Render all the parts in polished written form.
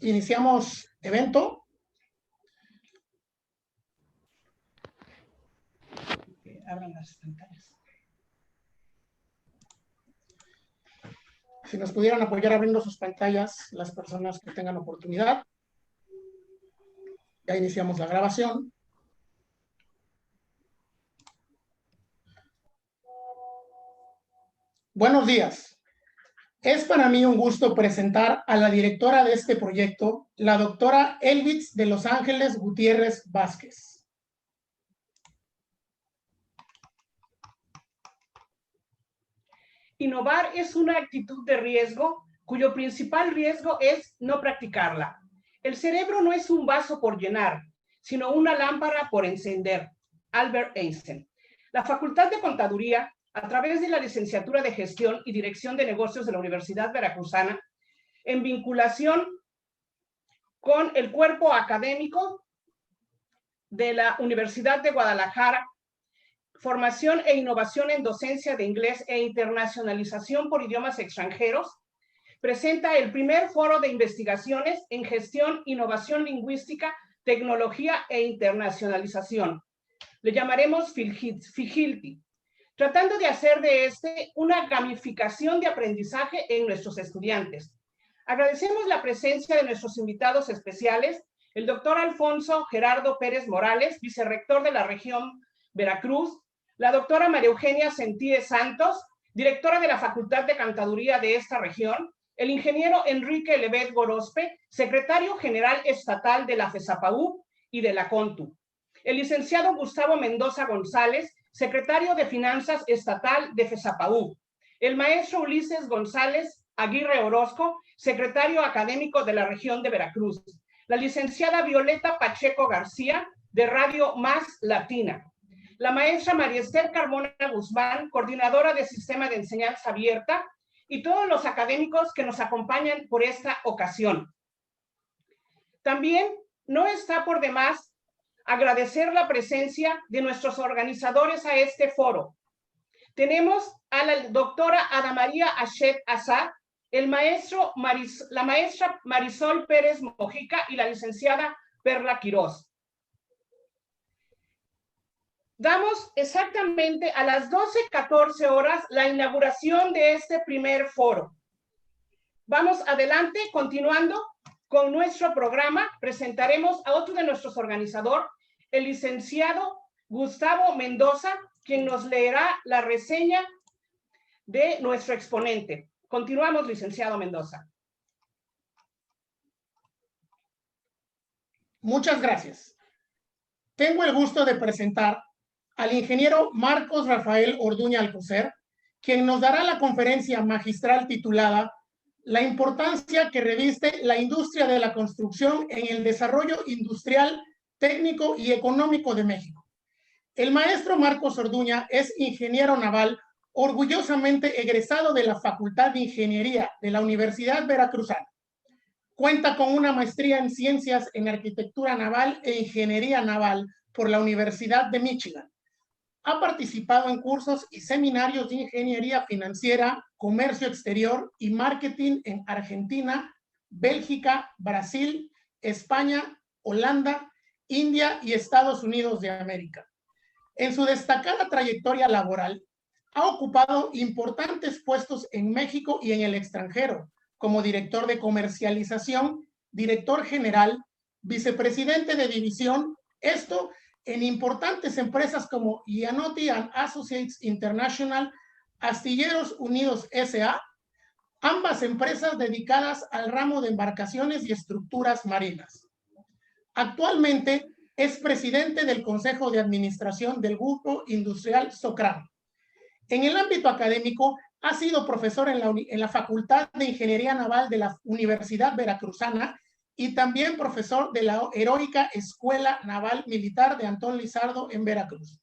Iniciamos evento. Abran las pantallas. Si nos pudieran apoyar abriendo sus pantallas, las personas que tengan oportunidad. Ya iniciamos la grabación. Buenos días. Es para mí un gusto presentar a la directora de este proyecto, la doctora Elvitz de Los Ángeles Gutiérrez Vázquez. Innovar es una actitud de riesgo cuyo principal riesgo es no practicarla. El cerebro no es un vaso por llenar, sino una lámpara por encender. Albert Einstein. La Facultad de Contaduría, a través de la Licenciatura de Gestión y Dirección de Negocios de la Universidad Veracruzana, en vinculación con el cuerpo académico de la Universidad de Guadalajara, formación e innovación en docencia de inglés e internacionalización por idiomas extranjeros, presenta el primer foro de investigaciones en gestión, innovación lingüística, tecnología e internacionalización. Le llamaremos FIGILTI, tratando de hacer de este una gamificación de aprendizaje en nuestros estudiantes. Agradecemos la presencia de nuestros invitados especiales, el doctor Alfonso Gerardo Pérez Morales, vicerrector de la región Veracruz, la doctora María Eugenia Sentíes Santos, directora de la Facultad de Contaduría de esta región, el ingeniero Enrique Levet Gorospe, secretario general estatal de la FESAPAU y de la CONTU, el licenciado Gustavo Mendoza González, secretario de Finanzas Estatal de FESAPAU, el maestro Ulises González Aguirre Orozco, secretario académico de la región de Veracruz, la licenciada Violeta Pacheco García, de Radio Más Latina, la maestra María Esther Carmona Guzmán, coordinadora del Sistema de Enseñanza Abierta, y todos los académicos que nos acompañan por esta ocasión. También no está por demás agradecer la presencia de nuestros organizadores a este foro. Tenemos a la doctora Ada María Achet Azad, la maestra Marisol Pérez Mojica y la licenciada Perla Quirós. Damos exactamente a las 12:14 horas la inauguración de este primer foro. Vamos adelante, continuando con nuestro programa, presentaremos a otro de nuestros organizadores, el licenciado Gustavo Mendoza, quien nos leerá la reseña de nuestro exponente. Continuamos, licenciado Mendoza. Muchas gracias. Tengo el gusto de presentar al ingeniero Marcos Rafael Orduña Alcocer, quien nos dará la conferencia magistral titulada La importancia que reviste la industria de la construcción en el desarrollo industrial, técnico y económico de México. El maestro Marcos Orduña es ingeniero naval, orgullosamente egresado de la Facultad de Ingeniería de la Universidad Veracruzana. Cuenta con una maestría en Ciencias en Arquitectura Naval e Ingeniería Naval por la Universidad de Michigan. Ha participado en cursos y seminarios de ingeniería financiera, comercio exterior y marketing en Argentina, Bélgica, Brasil, España, Holanda, India y Estados Unidos de América. En su destacada trayectoria laboral, ha ocupado importantes puestos en México y en el extranjero, como director de comercialización, director general, vicepresidente de división, esto en importantes empresas como Iannotti & Associates International, Astilleros Unidos S.A., ambas empresas dedicadas al ramo de embarcaciones y estructuras marinas. Actualmente es presidente del Consejo de Administración del Grupo Industrial Socram. En el ámbito académico, ha sido profesor en la Facultad de Ingeniería Naval de la Universidad Veracruzana y también profesor de la heroica Escuela Naval Militar de Antón Lizardo en Veracruz.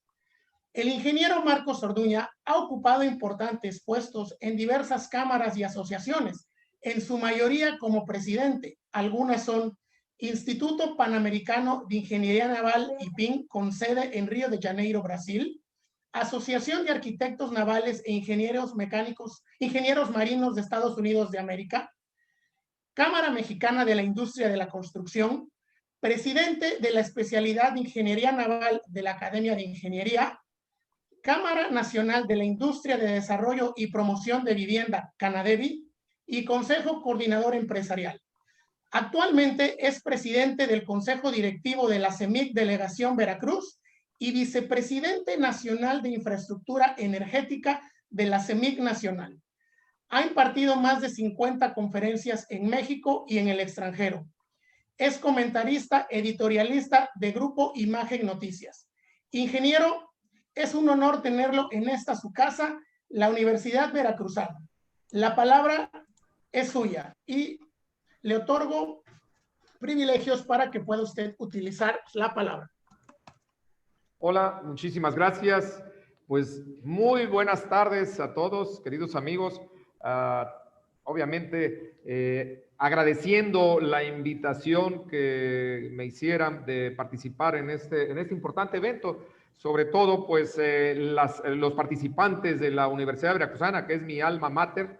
El ingeniero Marcos Orduña ha ocupado importantes puestos en diversas cámaras y asociaciones, en su mayoría como presidente. Algunas son Instituto Panamericano de Ingeniería Naval, IPIN, con sede en Río de Janeiro, Brasil, Asociación de Arquitectos Navales e Ingenieros Mecánicos, Ingenieros Marinos de Estados Unidos de América, Cámara Mexicana de la Industria de la Construcción, presidente de la especialidad de Ingeniería Naval de la Academia de Ingeniería, Cámara Nacional de la Industria de Desarrollo y Promoción de Vivienda, Canadevi, y Consejo Coordinador Empresarial. Actualmente es presidente del Consejo Directivo de la CEMIC Delegación Veracruz y vicepresidente nacional de Infraestructura Energética de la CEMIC Nacional. Ha impartido más de 50 conferencias en México y en el extranjero. Es comentarista, editorialista de Grupo Imagen Noticias. Ingeniero, es un honor tenerlo en esta su casa, la Universidad Veracruzana. La palabra es suya y le otorgo privilegios para que pueda usted utilizar la palabra. Hola, muchísimas gracias. Pues muy buenas tardes a todos, queridos amigos. Obviamente, agradeciendo la invitación que me hicieran de participar en este importante evento, sobre todo pues los participantes de la Universidad Veracruzana, que es mi alma mater,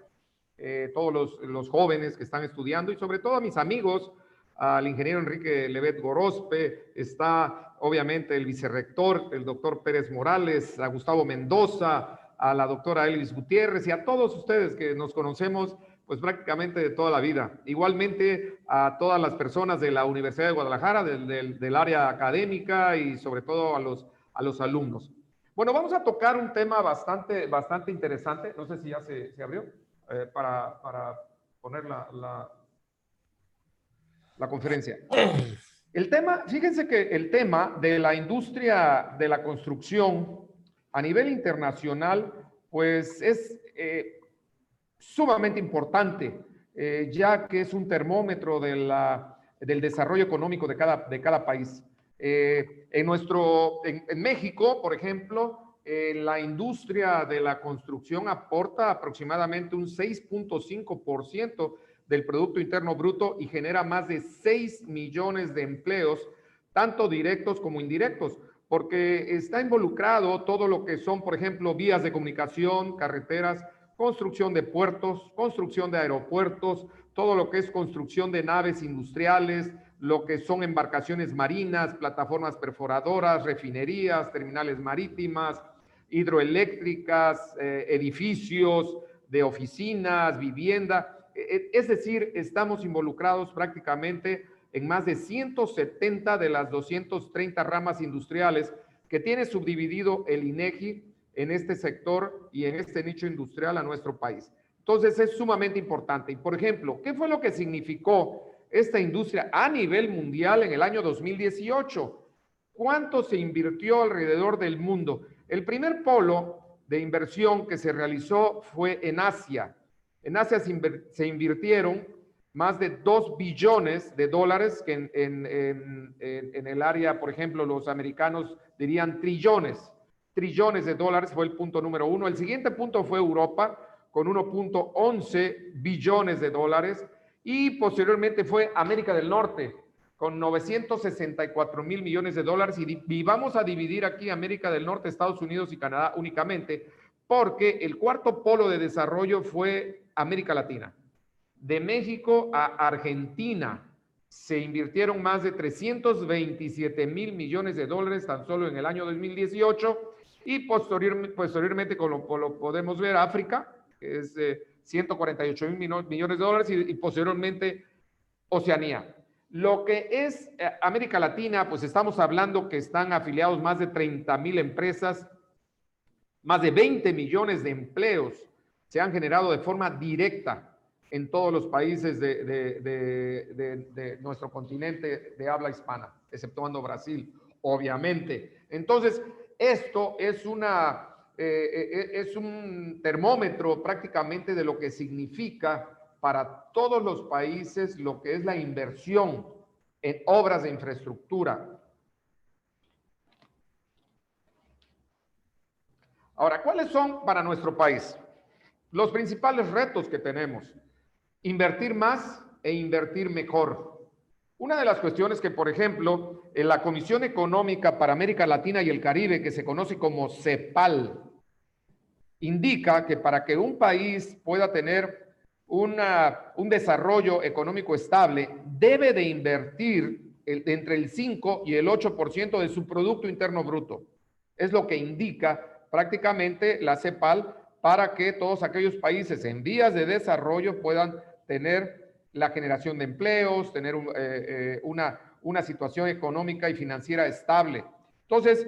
todos los jóvenes que están estudiando y sobre todo a mis amigos, al ingeniero Enrique Levet Gorospe, está obviamente el vicerrector, el doctor Pérez Morales, a Gustavo Mendoza, a la doctora Elvis Gutiérrez y a todos ustedes que nos conocemos pues prácticamente de toda la vida. Igualmente a todas las personas de la Universidad de Guadalajara, del área académica y sobre todo a los alumnos. Bueno, vamos a tocar un tema bastante interesante. No sé si ya se abrió para poner la conferencia. El tema, fíjense que el tema de la industria de la construcción a nivel internacional, pues es sumamente importante, ya que es un termómetro del desarrollo económico de cada país. En México, por ejemplo, la industria de la construcción aporta aproximadamente un 6.5% del Producto Interno Bruto y genera más de 6 millones de empleos, tanto directos como indirectos, porque está involucrado todo lo que son, por ejemplo, vías de comunicación, carreteras, construcción de puertos, construcción de aeropuertos, todo lo que es construcción de naves industriales, lo que son embarcaciones marinas, plataformas perforadoras, refinerías, terminales marítimas, hidroeléctricas, edificios de oficinas, vivienda. Es decir, estamos involucrados prácticamente en más de 170 de las 230 ramas industriales que tiene subdividido el INEGI en este sector y en este nicho industrial a nuestro país. Entonces es sumamente importante. Y por ejemplo, ¿qué fue lo que significó esta industria a nivel mundial en el año 2018? ¿Cuánto se invirtió alrededor del mundo? El primer polo de inversión que se realizó fue en Asia. En Asia se invirtieron más de 2 billones de dólares, que en el área, por ejemplo, los americanos dirían trillones de dólares, fue el punto número 1. El siguiente punto fue Europa, con 1.11 billones de dólares, y posteriormente fue América del Norte, con 964 mil millones de dólares, y vamos a dividir aquí América del Norte, Estados Unidos y Canadá únicamente, porque el cuarto polo de desarrollo fue América Latina. De México a Argentina se invirtieron más de 327 mil millones de dólares tan solo en el año 2018, y posteriormente, como lo podemos ver, África, que es 148 mil millones de dólares, y posteriormente Oceanía. Lo que es América Latina, pues estamos hablando que están afiliados más de 30 mil empresas, más de 20 millones de empleos se han generado de forma directa en todos los países de nuestro continente de habla hispana, exceptuando Brasil, obviamente. Entonces, esto es un termómetro prácticamente de lo que significa para todos los países lo que es la inversión en obras de infraestructura. Ahora, ¿cuáles son para nuestro país los principales retos que tenemos? Invertir más e invertir mejor. Una de las cuestiones que, por ejemplo, en la Comisión Económica para América Latina y el Caribe, que se conoce como CEPAL, indica que para que un país pueda tener un desarrollo económico estable, debe de invertir entre el 5 y el 8% de su Producto Interno Bruto. Es lo que indica prácticamente la CEPAL para que todos aquellos países en vías de desarrollo puedan tener la generación de empleos, tener una situación económica y financiera estable. Entonces,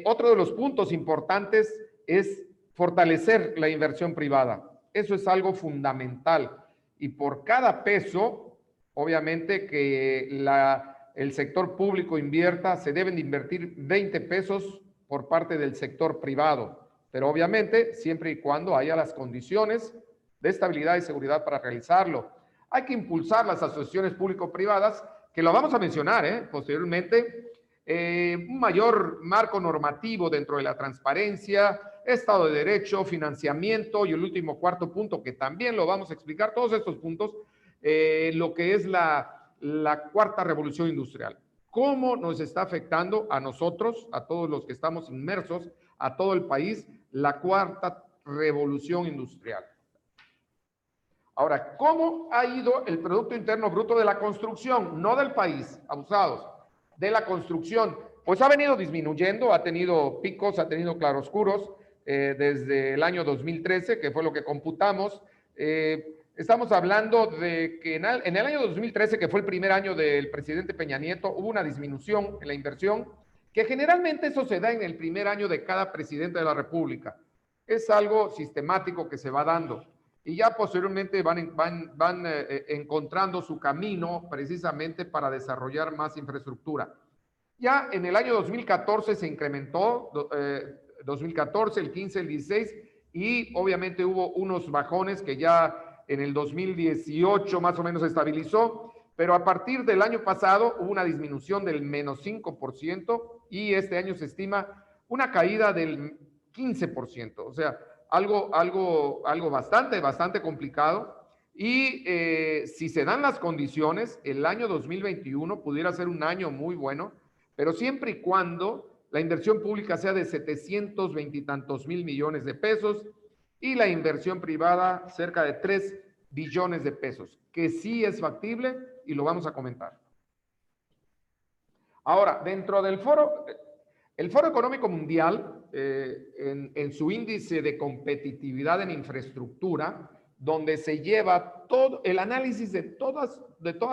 otro de los puntos importantes es fortalecer la inversión privada. Eso es algo fundamental. Y por cada peso, obviamente que el sector público invierta, se deben de invertir 20 pesos por parte del sector privado. Pero obviamente, siempre y cuando haya las condiciones de estabilidad y seguridad para realizarlo. Hay que impulsar las asociaciones público-privadas, que lo vamos a mencionar posteriormente, un mayor marco normativo dentro de la transparencia, Estado de Derecho, financiamiento y el último cuarto punto, que también lo vamos a explicar, todos estos puntos, lo que es la cuarta revolución industrial. ¿Cómo nos está afectando a nosotros, a todos los que estamos inmersos, a todo el país, la cuarta revolución industrial? Ahora, ¿cómo ha ido el Producto Interno Bruto de la construcción? No del país, abusados, de la construcción. Pues ha venido disminuyendo, ha tenido picos, ha tenido claroscuros desde el año 2013, que fue lo que computamos. Estamos hablando de que en el año 2013, que fue el primer año del presidente Peña Nieto, hubo una disminución en la inversión, que generalmente eso se da en el primer año de cada presidente de la República. Es algo sistemático que se va dando. Y ya posteriormente van encontrando su camino precisamente para desarrollar más infraestructura. Ya en el año 2014 se incrementó, 2014, el 15, el 16, y obviamente hubo unos bajones que ya en el 2018 más o menos se estabilizó, pero a partir del año pasado hubo una disminución del menos 5% y este año se estima una caída del 15%, o sea, algo bastante complicado. Y si se dan las condiciones, el año 2021 pudiera ser un año muy bueno, pero siempre y cuando la inversión pública sea de 720 y tantos mil millones de pesos y la inversión privada cerca de 3 billones de pesos, que sí es factible y lo vamos a comentar. Ahora, dentro del foro, el Foro Económico Mundial, en su índice de competitividad en infraestructura, donde se lleva todo el análisis de todas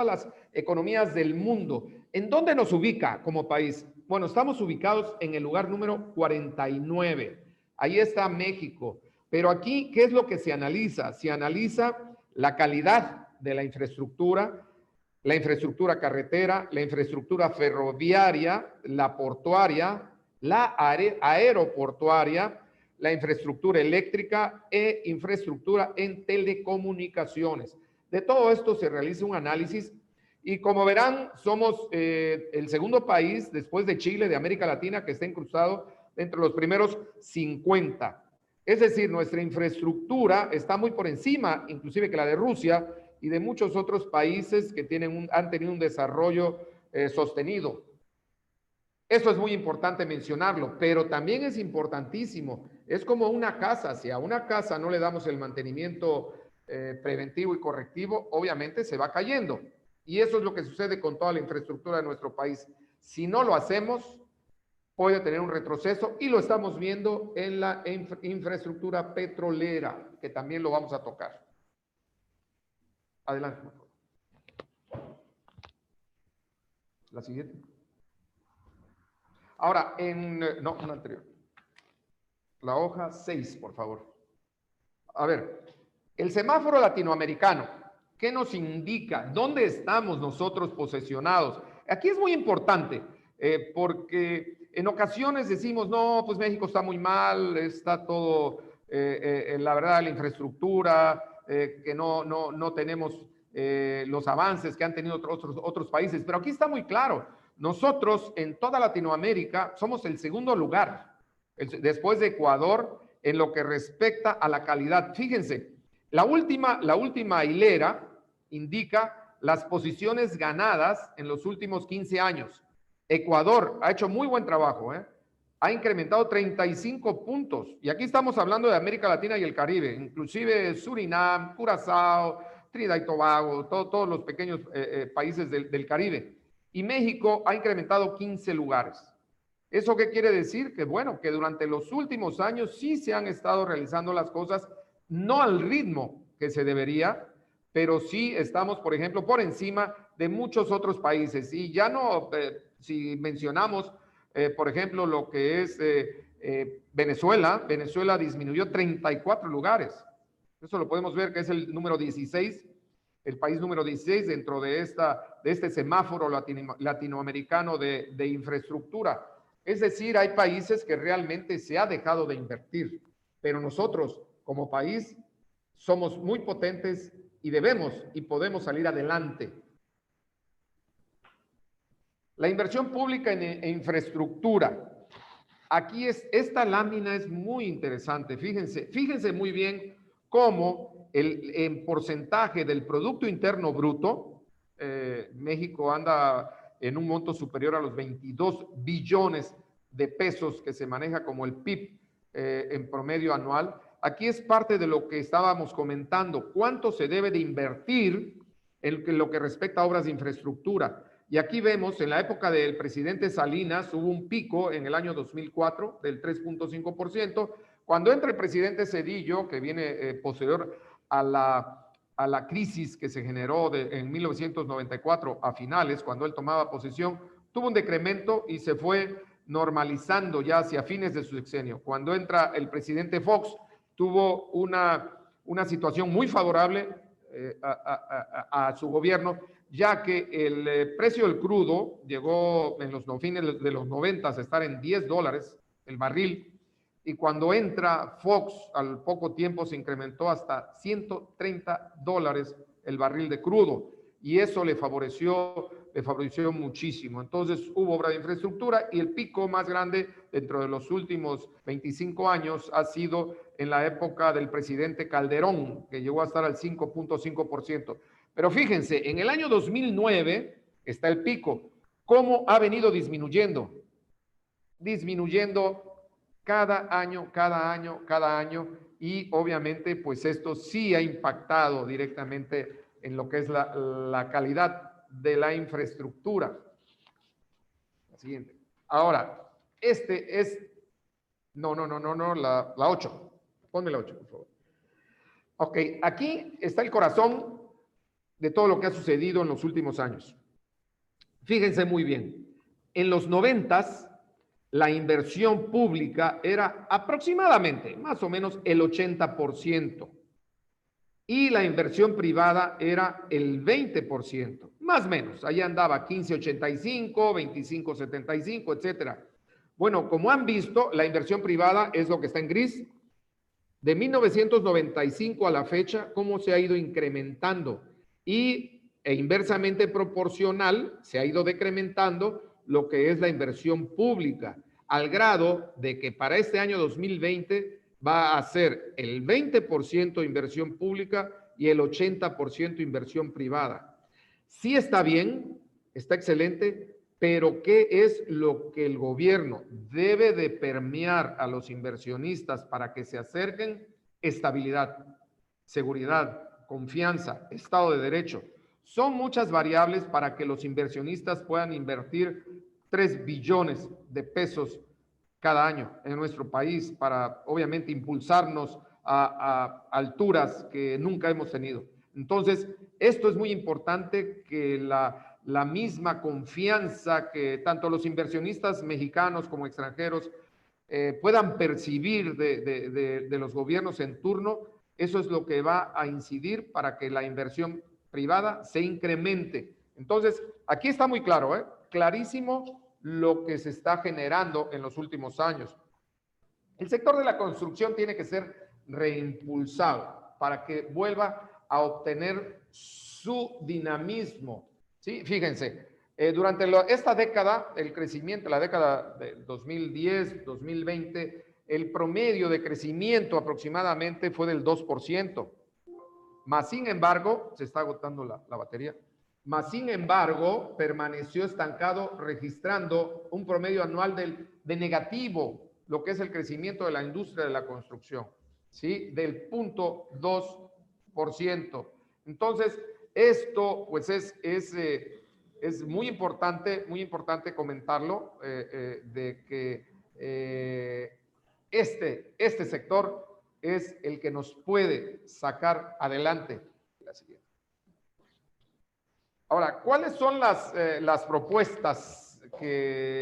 las economías del mundo, ¿en dónde nos ubica como país? Bueno, estamos ubicados en el lugar número 49. Ahí está México. Pero aquí, ¿qué es lo que se analiza? Se analiza la calidad de la infraestructura carretera, la infraestructura ferroviaria, la portuaria, la aeroportuaria, la infraestructura eléctrica e infraestructura en telecomunicaciones. De todo esto se realiza un análisis y como verán, somos el segundo país después de Chile, de América Latina, que está incrustado entre los primeros 50. Es decir, nuestra infraestructura está muy por encima, inclusive que la de Rusia y de muchos otros países que han tenido un desarrollo sostenido. Eso es muy importante mencionarlo, pero también es importantísimo. Es como una casa. Si a una casa no le damos el mantenimiento preventivo y correctivo, obviamente se va cayendo. Y eso es lo que sucede con toda la infraestructura de nuestro país. Si no lo hacemos, puede tener un retroceso y lo estamos viendo en la infraestructura petrolera, que también lo vamos a tocar. Adelante, por favor. La siguiente. Ahora, no, una anterior. La hoja 6, por favor. A ver, el semáforo latinoamericano, ¿qué nos indica? ¿Dónde estamos nosotros posesionados? Aquí es muy importante, porque en ocasiones decimos, no, pues México está muy mal, está todo, la verdad, la infraestructura, que no tenemos los avances que han tenido otros países, pero aquí está muy claro. Nosotros en toda Latinoamérica somos el segundo lugar, después de Ecuador, en lo que respecta a la calidad. Fíjense, la última hilera indica las posiciones ganadas en los últimos 15 años. Ecuador ha hecho muy buen trabajo, ha incrementado 35 puntos. Y aquí estamos hablando de América Latina y el Caribe, inclusive Surinam, Curazao, Trinidad y Tobago, todos los pequeños países del Caribe. Y México ha incrementado 15 lugares. ¿Eso qué quiere decir? Que bueno, que durante los últimos años sí se han estado realizando las cosas, no al ritmo que se debería, pero sí estamos, por ejemplo, por encima de muchos otros países. Y ya no, si mencionamos, por ejemplo, lo que es Venezuela, Venezuela disminuyó 34 lugares. Eso lo podemos ver que es el número 16, el país número 16 dentro de este semáforo latinoamericano de infraestructura. Es decir, hay países que realmente se ha dejado de invertir, pero nosotros como país somos muy potentes y debemos y podemos salir adelante. La inversión pública en infraestructura. Aquí esta lámina es muy interesante. Fíjense muy bien cómo en porcentaje del Producto Interno Bruto, México anda en un monto superior a los 22 billones de pesos que se maneja como el PIB en promedio anual. Aquí es parte de lo que estábamos comentando, cuánto se debe de invertir en lo que respecta a obras de infraestructura. Y aquí vemos, en la época del presidente Salinas, hubo un pico en el año 2004 del 3.5%. Cuando entra el presidente Zedillo, que viene posterior a la crisis que se generó en 1994 a finales, cuando él tomaba posesión, tuvo un decremento y se fue normalizando ya hacia fines de su sexenio. Cuando entra el presidente Fox, tuvo una situación muy favorable a su gobierno, ya que el precio del crudo llegó en los fines de los 90 a estar en $10 el barril, y cuando entra Fox, al poco tiempo se incrementó hasta $130 el barril de crudo, y eso le favoreció muchísimo. Entonces hubo obra de infraestructura, y el pico más grande dentro de los últimos 25 años ha sido en la época del presidente Calderón, que llegó a estar al 5.5%. Pero fíjense, en el año 2009 está el pico. ¿Cómo ha venido disminuyendo? Disminuyendo cada año, y obviamente pues esto sí ha impactado directamente en lo que es la calidad de la infraestructura. La siguiente. Ahora, la 8. Ponme la 8, por favor. Ok, aquí está el corazón de todo lo que ha sucedido en los últimos años. Fíjense muy bien, en los 90s la inversión pública era aproximadamente, más o menos el 80%, y la inversión privada era el 20%, más o menos, ahí andaba 15.85, 25.75, etcétera. Bueno, como han visto, la inversión privada es lo que está en gris. De 1995 a la fecha, cómo se ha ido incrementando, e inversamente proporcional se ha ido decrementando lo que es la inversión pública, al grado de que para este año 2020 va a ser el 20% inversión pública y el 80% inversión privada. Sí está bien, está excelente, pero ¿qué es lo que el gobierno debe de permear a los inversionistas para que se acerquen? Estabilidad, seguridad, confianza, Estado de Derecho. Son muchas variables para que los inversionistas puedan invertir 3 billones de pesos cada año en nuestro país para, obviamente, impulsarnos a alturas que nunca hemos tenido. Entonces, esto es muy importante, que la misma confianza que tanto los inversionistas mexicanos como extranjeros puedan percibir de los gobiernos en turno. Eso es lo que va a incidir para que la inversión privada se incremente. Entonces, aquí está muy claro, clarísimo lo que se está generando en los últimos años. El sector de la construcción tiene que ser reimpulsado para que vuelva a obtener su dinamismo, ¿sí? Fíjense, durante esta década, el crecimiento, la década de 2010, 2020, el promedio de crecimiento aproximadamente fue del 2%. Más sin embargo, se está agotando la batería. mas sin embargo permaneció estancado, registrando un promedio anual de negativo, lo que es el crecimiento de la industria de la construcción, ¿sí? Del 0.2%. Entonces, esto pues es muy importante comentarlo, de que este sector es el que nos puede sacar adelante. La siguiente. Ahora, ¿cuáles son las propuestas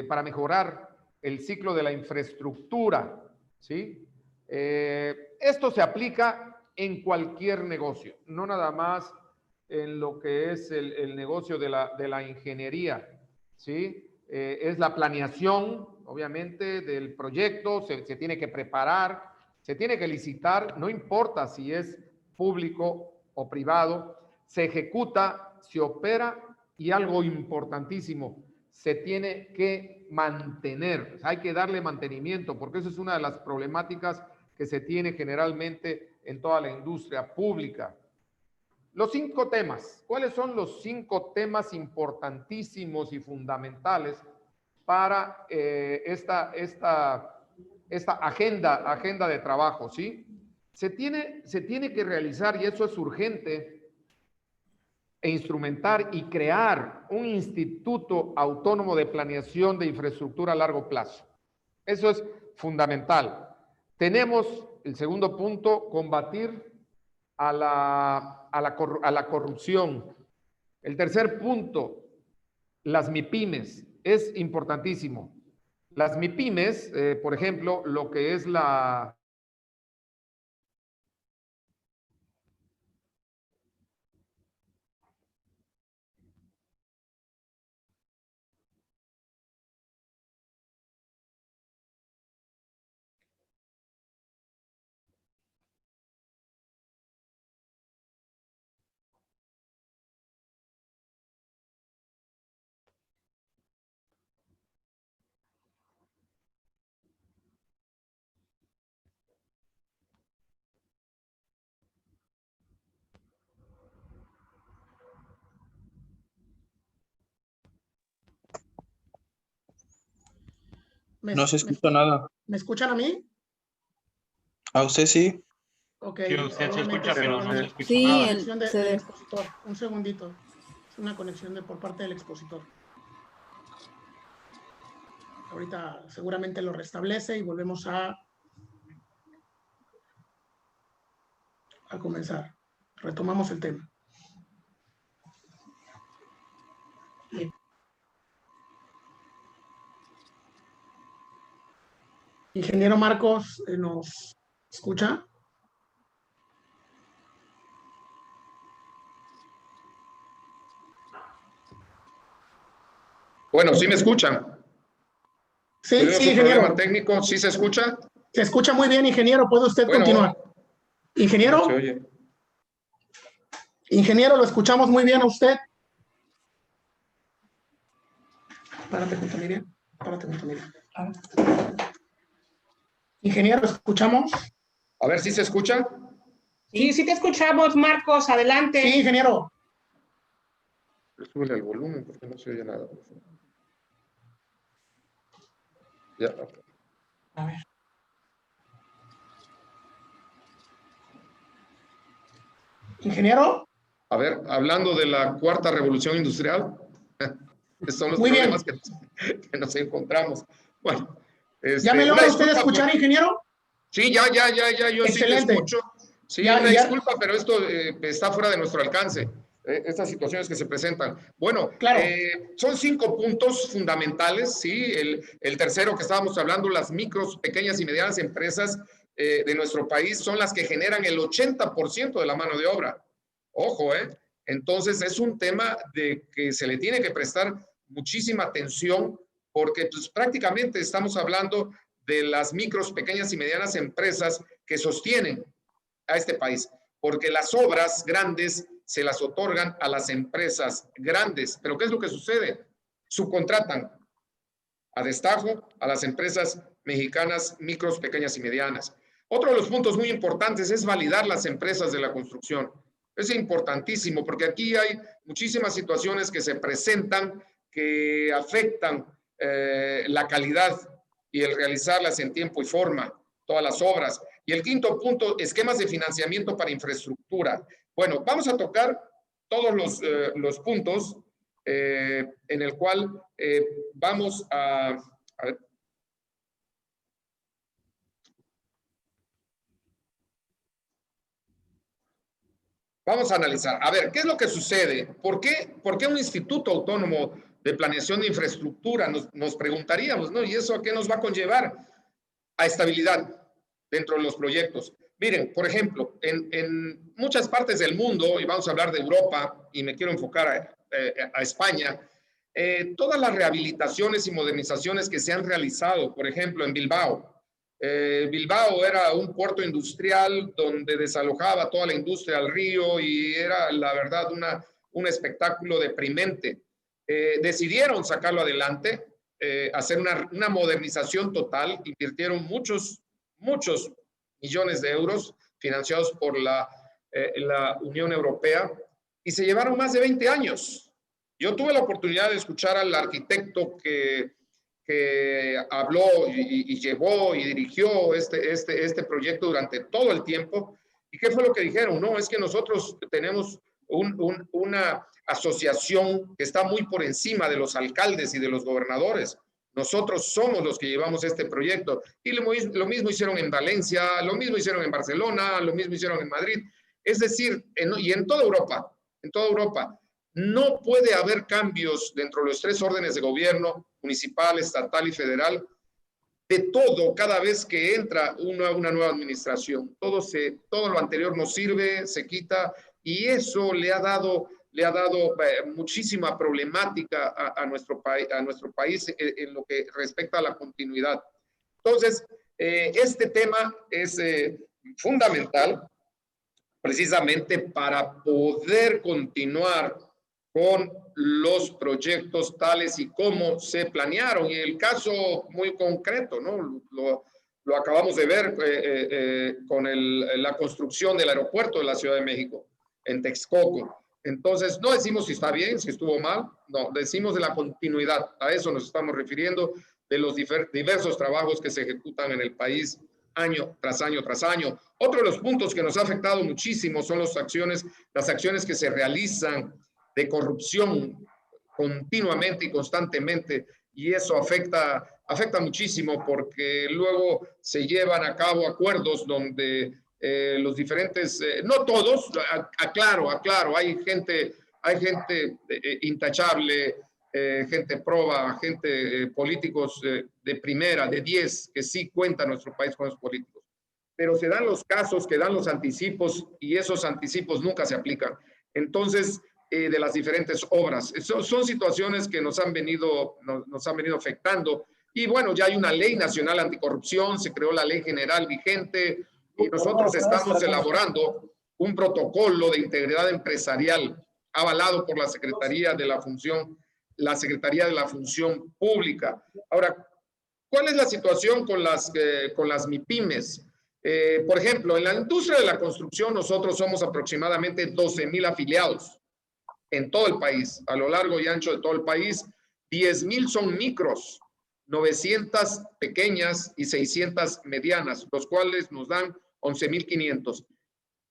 para mejorar el ciclo de la infraestructura? ¿Sí? Esto se aplica en cualquier negocio, no nada más en lo que es el negocio de la ingeniería. ¿Sí? Es la planeación, obviamente, del proyecto, se tiene que preparar, se tiene que licitar, no importa si es público o privado, se ejecuta, se opera y algo importantísimo, se tiene que mantener, hay que darle mantenimiento, porque eso es una de las problemáticas que se tiene generalmente en toda la industria pública. Los 5 temas, ¿cuáles son los 5 temas importantísimos y fundamentales para esta agenda de trabajo? ¿Sí? Se tiene que realizar, y eso es urgente, e instrumentar y crear un instituto autónomo de planeación de infraestructura a largo plazo. Eso es fundamental. Tenemos, el segundo punto, combatir a la corrupción. El tercer punto, las MIPYMES, es importantísimo. Las MIPYMES, por ejemplo, lo que es la... No se escucha nada. ¿Me escuchan a mí? ¿A usted sí? Ok. Sí, usted se escucha, pero no se escucha Sí, nada. Conexión del expositor. Un segundito. Es una conexión por parte del expositor. Ahorita seguramente lo restablece y volvemos a comenzar. Retomamos el tema. Bien. Ingeniero Marcos, ¿nos escucha? Bueno, ¿sí me escuchan? Sí, ¿Tuvimos sí, un problema ingeniero. técnico? ¿Sí se escucha? Se escucha muy bien, ingeniero. ¿Puede usted continuar? Ingeniero. No se oye. Ingeniero, lo escuchamos muy bien a usted. Párate junto a Miriam. Párate junto a Miriam. Ingeniero, ¿escuchamos? A ver si se escucha. Sí, sí te escuchamos, Marcos, adelante. Sí, ingeniero. Súbele el volumen porque no se oye nada. Ya. A ver. Ingeniero. A ver, hablando de la cuarta revolución industrial, estos son los Muy problemas que nos encontramos. Bueno, ¿Ya me logra usted escuchar, ingeniero? Sí, ya, yo Excelente. sí lo escucho. Sí, Ya, una ya. disculpa, pero esto está fuera de nuestro alcance, estas situaciones que se presentan. Bueno, Claro. son 5 puntos fundamentales, ¿sí? El tercero que estábamos hablando, las micros, pequeñas y medianas empresas de nuestro país son las que generan el 80% de la mano de obra. Ojo, Entonces es un tema de que se le tiene que prestar muchísima atención porque pues, prácticamente estamos hablando de las micros, pequeñas y medianas empresas que sostienen a este país, porque las obras grandes se las otorgan a las empresas grandes. Pero ¿qué es lo que sucede? Subcontratan a destajo a las empresas mexicanas, micros, pequeñas y medianas. Otro de los puntos muy importantes es validar las empresas de la construcción. Es importantísimo porque aquí hay muchísimas situaciones que se presentan que afectan la calidad y el realizarlas en tiempo y forma, todas las obras. Y el quinto punto, esquemas de financiamiento para infraestructura. Bueno, vamos a tocar todos los puntos en el cual vamos a ver. Vamos a analizar. A ver, ¿qué es lo que sucede? ¿Por qué un instituto autónomo de planeación de infraestructura? Nos preguntaríamos, ¿no? ¿Y eso a qué nos va a conllevar? A estabilidad dentro de los proyectos. Miren, por ejemplo, en muchas partes del mundo, y vamos a hablar de Europa, y me quiero enfocar a España, todas las rehabilitaciones y modernizaciones que se han realizado, por ejemplo, en Bilbao. Bilbao era un puerto industrial donde desalojaba toda la industria al río y era, la verdad, un espectáculo deprimente. Decidieron sacarlo adelante, hacer una modernización total, invirtieron muchos millones de euros financiados por la Unión Europea y se llevaron más de 20 años. Yo tuve la oportunidad de escuchar al arquitecto que habló y llevó y dirigió este proyecto durante todo el tiempo. ¿Y qué fue lo que dijeron? No, es que nosotros tenemos una asociación que está muy por encima de los alcaldes y de los gobernadores. Nosotros somos los que llevamos este proyecto. Y lo mismo hicieron en Valencia, lo mismo hicieron en Barcelona, lo mismo hicieron en Madrid. Es decir, y en toda Europa, no puede haber cambios dentro de los tres órdenes de gobierno, municipal, estatal y federal, de todo cada vez que entra una nueva administración. Todo lo anterior nos sirve, se quita, y eso le ha dado muchísima problemática a nuestro país en lo que respecta a la continuidad. Entonces, este tema es fundamental precisamente para poder continuar con los proyectos tales y como se planearon. Y el caso muy concreto, ¿no? Lo acabamos de ver con la construcción del aeropuerto de la Ciudad de México, en Texcoco. Entonces, no decimos si está bien, si estuvo mal, no, decimos de la continuidad. A eso nos estamos refiriendo, de los diversos trabajos que se ejecutan en el país año tras año tras año. Otro de los puntos que nos ha afectado muchísimo son las acciones que se realizan de corrupción continuamente y constantemente, y eso afecta muchísimo porque luego se llevan a cabo acuerdos donde los diferentes, no todos, aclaro, hay gente intachable, gente proba, políticos de primera, de 10, que sí cuenta nuestro país con los políticos. Pero se dan los casos que dan los anticipos y esos anticipos nunca se aplican. Entonces, de las diferentes obras. Son situaciones que nos han venido afectando. Y bueno, ya hay una ley nacional anticorrupción, se creó la ley general vigente y nosotros estamos elaborando un protocolo de integridad empresarial avalado por la Secretaría de la Función Pública. Ahora, ¿cuál es la situación con las MIPYMES? Por ejemplo, en la industria de la construcción nosotros somos aproximadamente 12,000 afiliados en todo el país, a lo largo y ancho de todo el país. 10,000 son micros, 900 pequeñas y 600 medianas, los cuales nos dan 11,500.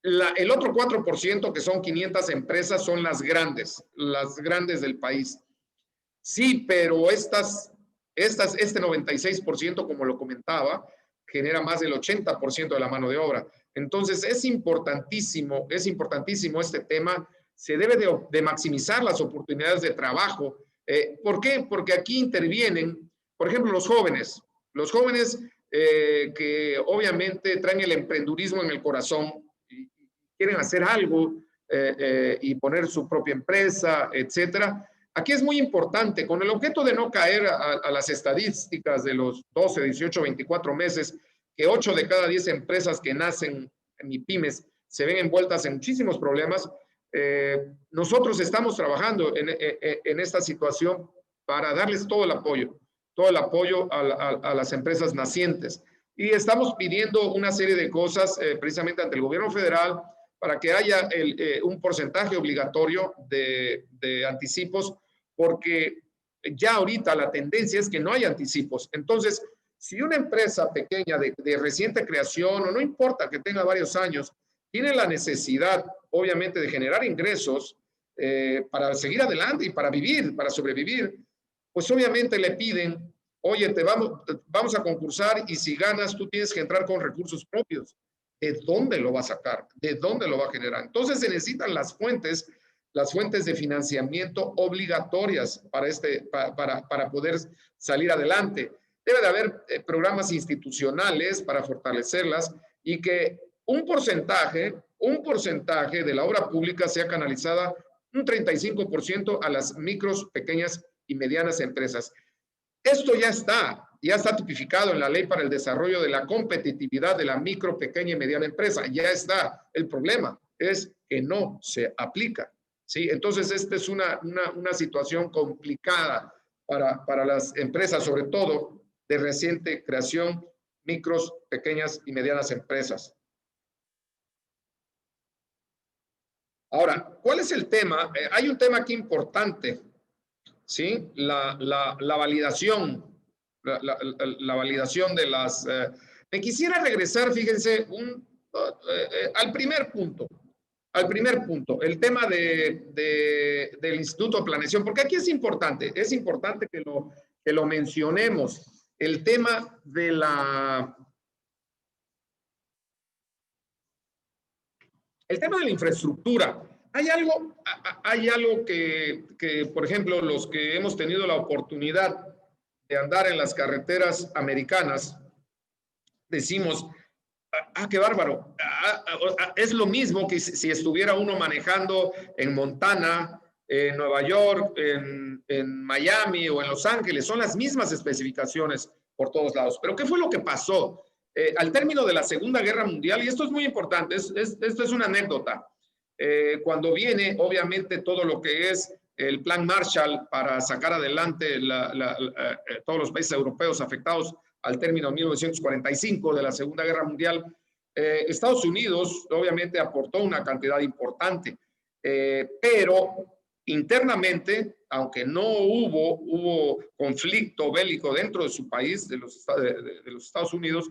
El otro 4%, que son 500 empresas, son las grandes del país. Sí, pero este 96%, como lo comentaba, genera más del 80% de la mano de obra. Entonces, es importantísimo este tema. Se debe de maximizar las oportunidades de trabajo. ¿Por qué? Porque aquí intervienen, por ejemplo, los jóvenes que obviamente traen el emprendurismo en el corazón y quieren hacer algo y poner su propia empresa, etcétera. Aquí es muy importante, con el objeto de no caer a las estadísticas de los 12, 18, 24 meses, que 8 de cada 10 empresas que nacen en MIPYMES se ven envueltas en muchísimos problemas. Nosotros estamos trabajando en esta situación para darles todo el apoyo a las empresas nacientes. Y estamos pidiendo una serie de cosas precisamente ante el gobierno federal para que haya un porcentaje obligatorio de anticipos, porque ya ahorita la tendencia es que no hay anticipos. Entonces, si una empresa pequeña de reciente creación, o no importa que tenga varios años, tiene la necesidad, obviamente, de generar ingresos para seguir adelante y para vivir, para sobrevivir, pues obviamente le piden, oye, vamos a concursar y si ganas, tú tienes que entrar con recursos propios. ¿De dónde lo va a sacar? ¿De dónde lo va a generar? Entonces se necesitan las fuentes de financiamiento obligatorias para poder salir adelante. Debe de haber programas institucionales para fortalecerlas y que un porcentaje de la obra pública sea canalizada un 35% a las micros, pequeñas y medianas empresas. Esto ya está tipificado en la Ley para el Desarrollo de la Competitividad de la Micro, Pequeña y Mediana Empresa. Ya está. El problema es que no se aplica, ¿sí? Entonces, esta es una situación complicada para las empresas, sobre todo de reciente creación, micros, pequeñas y medianas empresas. Ahora, ¿cuál es el tema? Hay un tema aquí importante, ¿sí? La validación. La validación de las... me quisiera regresar, fíjense, al primer punto, el tema del Instituto de Planeación, porque aquí es importante que lo mencionemos, el tema de la infraestructura. Hay algo que, por ejemplo, los que hemos tenido la oportunidad de andar en las carreteras americanas, decimos, qué bárbaro, es lo mismo que si estuviera uno manejando en Montana, en Nueva York, en Miami o en Los Ángeles, son las mismas especificaciones por todos lados. Pero ¿qué fue lo que pasó? Al término de la Segunda Guerra Mundial, y esto es muy importante, esto es una anécdota, cuando viene obviamente todo lo que es el Plan Marshall para sacar adelante todos los países europeos afectados al término de 1945 de la Segunda Guerra Mundial, Estados Unidos obviamente aportó una cantidad importante, pero internamente, aunque no hubo conflicto bélico dentro de su país, de los Estados Unidos,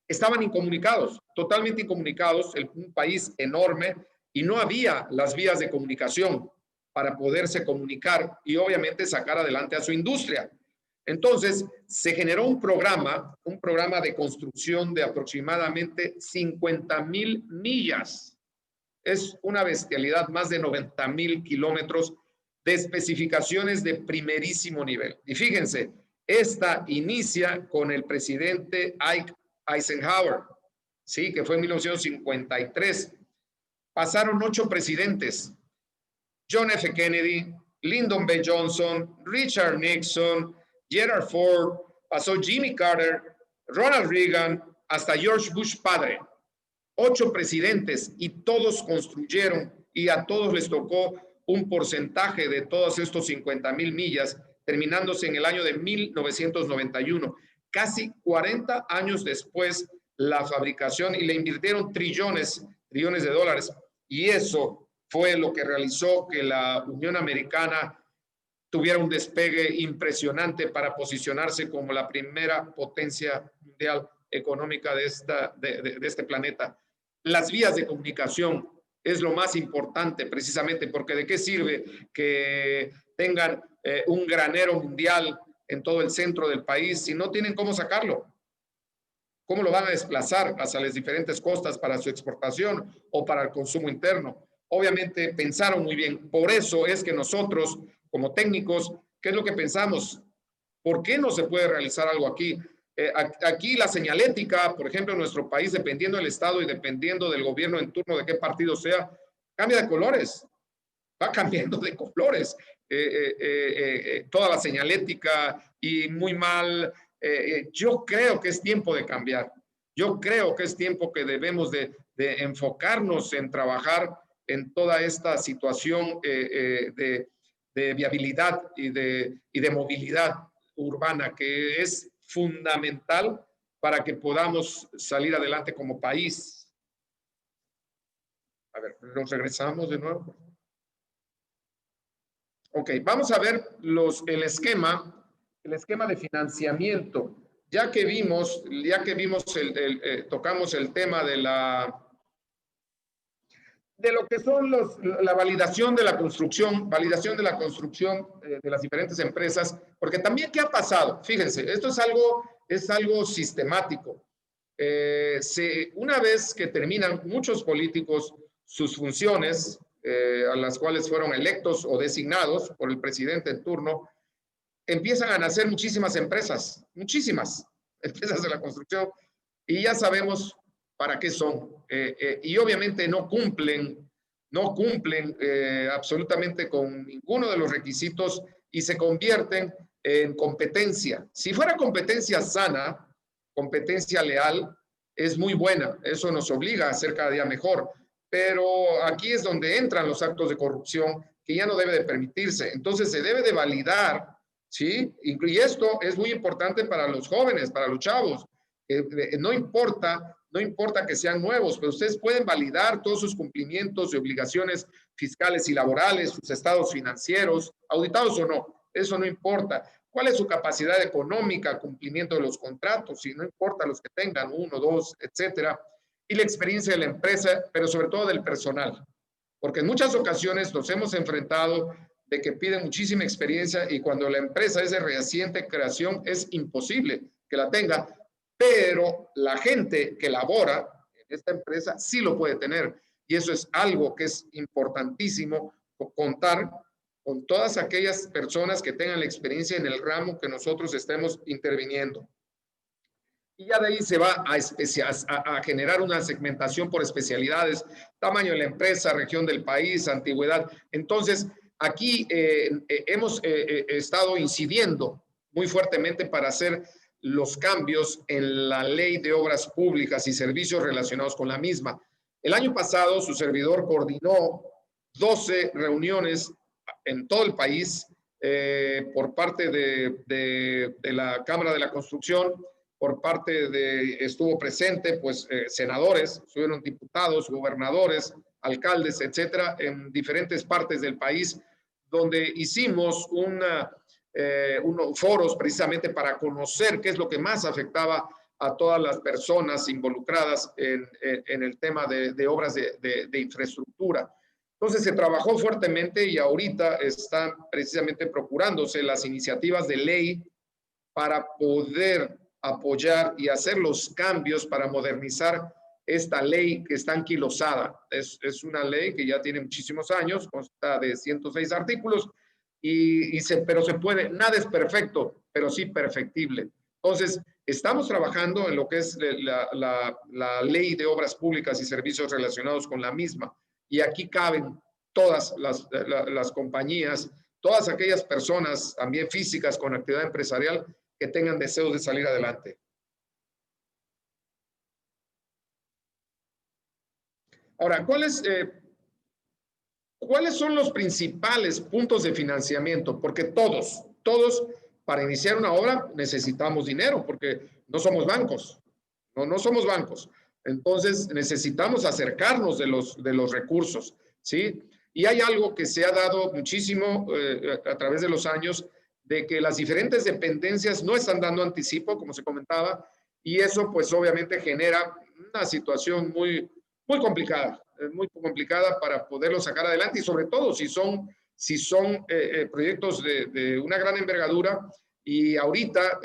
estaban incomunicados, totalmente incomunicados, un país enorme, y no había las vías de comunicación para poderse comunicar y obviamente sacar adelante a su industria. Entonces, se generó un programa de construcción de aproximadamente 50,000 millas. Es una bestialidad, más de 90,000 kilómetros de especificaciones de primerísimo nivel. Y fíjense, esta inicia con el presidente Ike Eisenhower, ¿sí? Que fue en 1953. Pasaron 8 presidentes: John F. Kennedy, Lyndon B. Johnson, Richard Nixon, Gerald Ford, pasó Jimmy Carter, Ronald Reagan, hasta George Bush padre. 8 presidentes, y todos construyeron, y a todos les tocó un porcentaje de todos estos 50,000 millas, terminándose en el año de 1991. Casi 40 años después, la fabricación, y le invirtieron trillones de dólares. Y eso fue lo que realizó que la Unión Americana tuviera un despegue impresionante para posicionarse como la primera potencia mundial económica de este planeta. Las vías de comunicación es lo más importante, precisamente porque ¿de qué sirve que tengan un granero mundial en todo el centro del país si no tienen cómo sacarlo? ¿Cómo lo van a desplazar hacia las diferentes costas para su exportación o para el consumo interno? Obviamente pensaron muy bien. Por eso es que nosotros, como técnicos, ¿qué es lo que pensamos? ¿Por qué no se puede realizar algo aquí? Aquí la señalética, por ejemplo, en nuestro país, dependiendo del estado y dependiendo del gobierno en turno, de qué partido sea, cambia de colores. Va cambiando de colores. Toda la señalética, y muy mal. Yo creo que es tiempo de cambiar. Yo creo que es tiempo que debemos de enfocarnos en trabajar en toda esta situación de viabilidad y de movilidad urbana, que es fundamental para que podamos salir adelante como país. A ver, nos regresamos de nuevo. Ok, vamos a ver el esquema de financiamiento. Ya que vimos tocamos el tema de lo que son la validación de la construcción de las diferentes empresas, porque también, ¿qué ha pasado? Fíjense, esto es algo sistemático. Una vez que terminan muchos políticos sus funciones, a las cuales fueron electos o designados por el presidente en turno, empiezan a nacer muchísimas empresas de la construcción, y ya sabemos para qué son. Y obviamente no cumplen absolutamente con ninguno de los requisitos y se convierten en competencia. Si fuera competencia sana, competencia leal, es muy buena. Eso nos obliga a ser cada día mejor. Pero aquí es donde entran los actos de corrupción, que ya no debe de permitirse. Entonces se debe de validar, ¿sí? Y esto es muy importante para los jóvenes, para los chavos. No importa que sean nuevos, pero ustedes pueden validar todos sus cumplimientos y obligaciones fiscales y laborales, sus estados financieros, auditados o no. Eso no importa. ¿Cuál es su capacidad económica, cumplimiento de los contratos? Y no importa los que tengan, 1, 2, etcétera. Y la experiencia de la empresa, pero sobre todo del personal. Porque en muchas ocasiones nos hemos enfrentado de que piden muchísima experiencia y cuando la empresa es de reciente creación es imposible que la tenga, pero la gente que labora en esta empresa sí lo puede tener. Y eso es algo que es importantísimo, contar con todas aquellas personas que tengan la experiencia en el ramo que nosotros estemos interviniendo. Y ya de ahí se va a generar una segmentación por especialidades, tamaño de la empresa, región del país, antigüedad. Entonces, aquí hemos estado incidiendo muy fuertemente para hacer los cambios en la Ley de Obras Públicas y servicios relacionados con la misma. El año pasado, su servidor coordinó 12 reuniones en todo el país por parte de la Cámara de la Construcción, por parte estuvo presente, pues, senadores, estuvieron diputados, gobernadores, alcaldes, etcétera, en diferentes partes del país, donde hicimos unos foros precisamente para conocer qué es lo que más afectaba a todas las personas involucradas en el tema de obras de infraestructura. Entonces se trabajó fuertemente y ahorita están precisamente procurándose las iniciativas de ley para poder apoyar y hacer los cambios para modernizar esta ley que está anquilosada. Es una ley que ya tiene muchísimos años, consta de 106 artículos, pero se puede, nada es perfecto, pero sí perfectible. Entonces, estamos trabajando en lo que es la ley de obras públicas y servicios relacionados con la misma. Y aquí caben todas las compañías, todas aquellas personas, también físicas con actividad empresarial, que tengan deseos de salir adelante. Ahora, ¿cuáles son los principales puntos de financiamiento? Porque todos, para iniciar una obra necesitamos dinero, porque no somos bancos, no somos bancos. Entonces necesitamos acercarnos de los recursos, ¿sí? Y hay algo que se ha dado muchísimo a través de los años, de que las diferentes dependencias no están dando anticipo, como se comentaba, y eso pues obviamente genera una situación muy complicada para poderlo sacar adelante, y sobre todo si son proyectos de una gran envergadura, y ahorita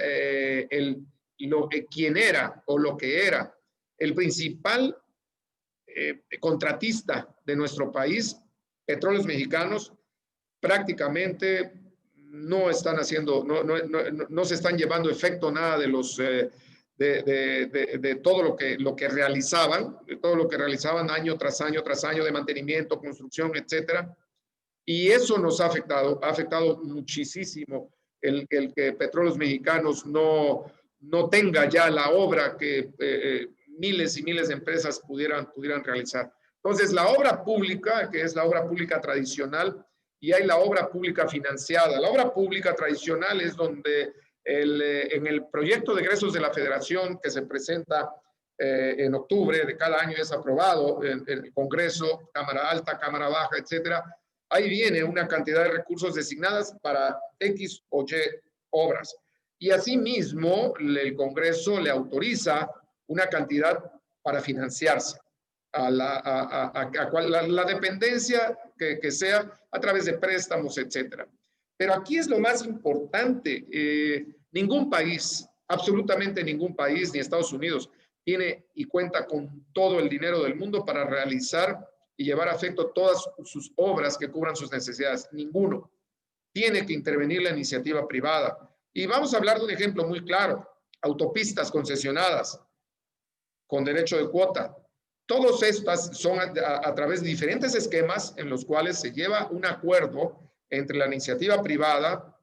quien era o lo que era el principal contratista de nuestro país, Petróleos Mexicanos, prácticamente no están haciendo, no se están llevando efecto nada de todo lo que realizaban, de todo lo que realizaban año tras año de mantenimiento, construcción, etcétera. Y eso nos ha afectado muchísimo el que Petróleos Mexicanos no tenga ya la obra que miles y miles de empresas pudieran realizar. Entonces, la obra pública, que es la obra pública tradicional, y hay la obra pública financiada. La obra pública tradicional es donde en el proyecto de egresos de la Federación que se presenta en octubre de cada año es aprobado en el Congreso, Cámara Alta, Cámara Baja, etcétera. Ahí viene una cantidad de recursos designadas para X o Y obras. Y asimismo, el Congreso le autoriza una cantidad para financiarse a la dependencia que sea a través de préstamos, etcétera. Pero aquí es lo más importante. Ningún país, absolutamente ningún país, ni Estados Unidos, tiene y cuenta con todo el dinero del mundo para realizar y llevar a efecto todas sus obras que cubran sus necesidades. Ninguno. Tiene que intervenir la iniciativa privada. Y vamos a hablar de un ejemplo muy claro. Autopistas concesionadas con derecho de cuota. Todas estas son a través de diferentes esquemas en los cuales se lleva un acuerdo entre la iniciativa privada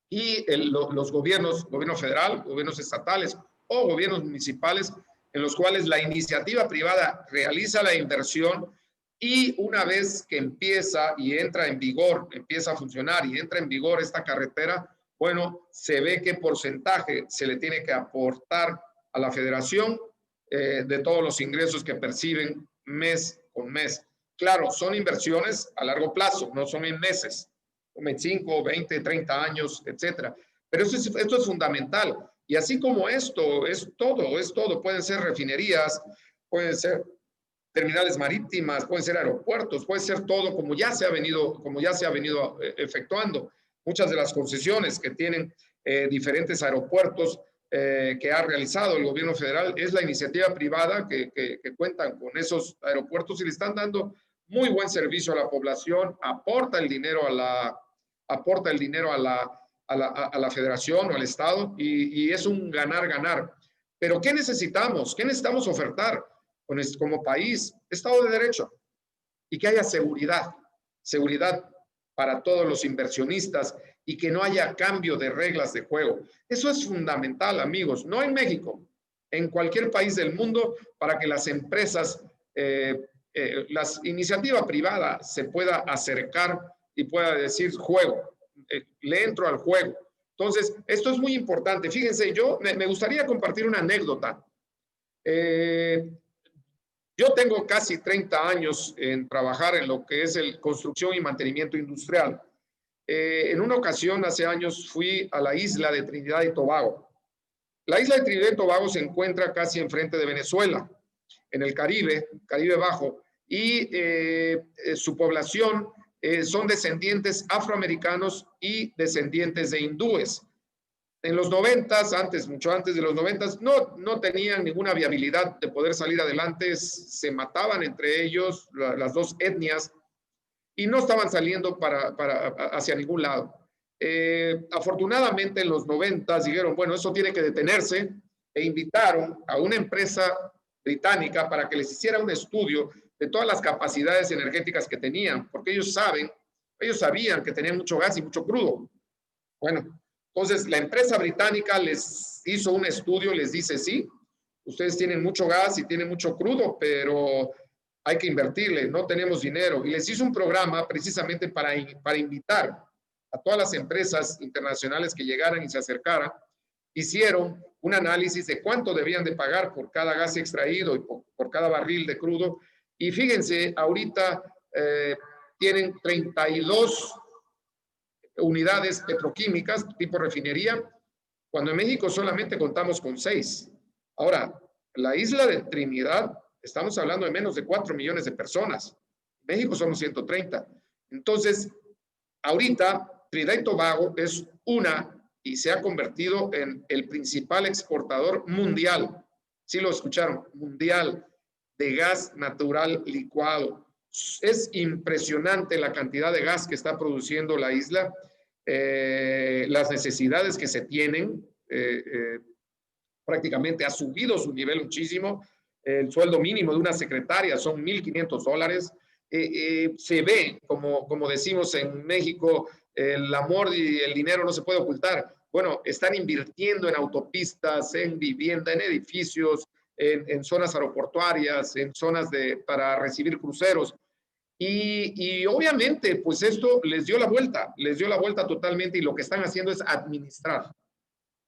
y los gobiernos, gobierno federal, gobiernos estatales o gobiernos municipales, en los cuales la iniciativa privada realiza la inversión y una vez que empieza y entra en vigor, empieza a funcionar y entra en vigor esta carretera, bueno, se ve qué porcentaje se le tiene que aportar a la federación de todos los ingresos que perciben mes con mes. Claro, son inversiones a largo plazo, no son en meses, como en 5, 20, 30 años, etcétera. Pero esto es fundamental. Y así como esto, es todo. Pueden ser refinerías, pueden ser terminales marítimas, pueden ser aeropuertos, puede ser todo como ya se ha venido efectuando. Muchas de las concesiones que tienen diferentes aeropuertos que ha realizado el gobierno federal es la iniciativa privada que cuentan con esos aeropuertos y le están dando muy buen servicio a la población, aporta el dinero a la federación o al Estado y es un ganar-ganar. Pero ¿qué necesitamos? ¿Qué necesitamos ofertar como país? Estado de Derecho y que haya seguridad para todos los inversionistas y que no haya cambio de reglas de juego. Eso es fundamental, amigos, no en México, en cualquier país del mundo, para que las empresas, la iniciativa privada se pueda acercar y pueda decir juego, le entro al juego. Entonces, esto es muy importante. Fíjense, me gustaría compartir una anécdota. Yo tengo casi 30 años en trabajar en lo que es construcción y mantenimiento industrial. En una ocasión, hace años, fui a la isla de Trinidad y Tobago. La isla de Trinidad y Tobago se encuentra casi enfrente de Venezuela, en el Caribe Bajo, y su población son descendientes afroamericanos y descendientes de hindúes. En los 90s, mucho antes de los 90s, no tenían ninguna viabilidad de poder salir adelante, se mataban entre ellos, las dos etnias, y no estaban saliendo hacia ningún lado. Afortunadamente en los 90s dijeron, bueno, eso tiene que detenerse, e invitaron a una empresa británica para que les hiciera un estudio de todas las capacidades energéticas que tenían, porque ellos sabían que tenían mucho gas y mucho crudo. Bueno, entonces la empresa británica les hizo un estudio, les dice, sí, ustedes tienen mucho gas y tienen mucho crudo, pero hay que invertirle, no tenemos dinero. Y les hizo un programa precisamente para invitar a todas las empresas internacionales que llegaran y se acercaran. Hicieron un análisis de cuánto debían de pagar por cada gas extraído y por cada barril de crudo. Y fíjense, ahorita tienen 32 unidades petroquímicas tipo refinería, cuando en México solamente contamos con 6. Ahora, la isla de Trinidad, estamos hablando de menos de 4 millones de personas. En México somos 130. Entonces, ahorita Trinidad y Tobago es y se ha convertido en el principal exportador mundial. Sí lo escucharon, mundial, de gas natural licuado. Es impresionante la cantidad de gas que está produciendo la isla, las necesidades que se tienen, prácticamente ha subido su nivel muchísimo. El sueldo mínimo de una secretaria son $1,500. Se ve, como decimos en México, el amor y el dinero no se puede ocultar. Bueno, están invirtiendo en autopistas, en vivienda, en edificios, en zonas aeroportuarias, en zonas para recibir cruceros. Y obviamente, pues esto les dio la vuelta totalmente, y lo que están haciendo es administrar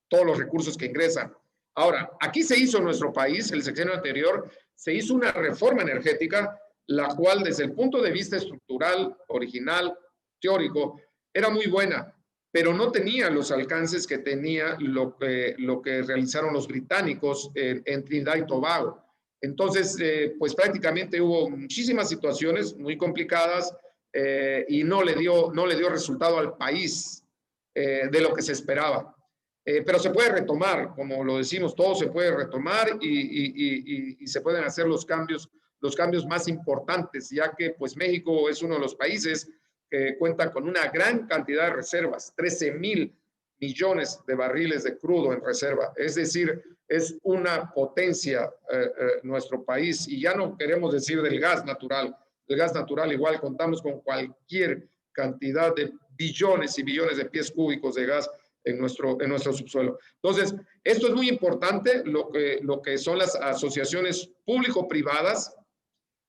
todos los recursos que ingresan. Ahora, aquí se hizo en nuestro país, el sexenio anterior, se hizo una reforma energética, la cual desde el punto de vista estructural, original, teórico, era muy buena, pero no tenía los alcances que tenía lo que realizaron los británicos en Trinidad y Tobago. Entonces, pues prácticamente hubo muchísimas situaciones muy complicadas y no le dio resultado al país de lo que se esperaba. Pero se puede retomar, como lo decimos, todo se puede retomar y se pueden hacer los cambios más importantes, ya que pues México es uno de los países que cuenta con una gran cantidad de reservas, 13,000 millones de barriles de crudo en reserva. Es decir, es una potencia nuestro país, y ya no queremos decir del gas natural. Del gas natural igual contamos con cualquier cantidad de billones y billones de pies cúbicos de gas en nuestro subsuelo. Entonces, esto es muy importante, lo que son las asociaciones público-privadas,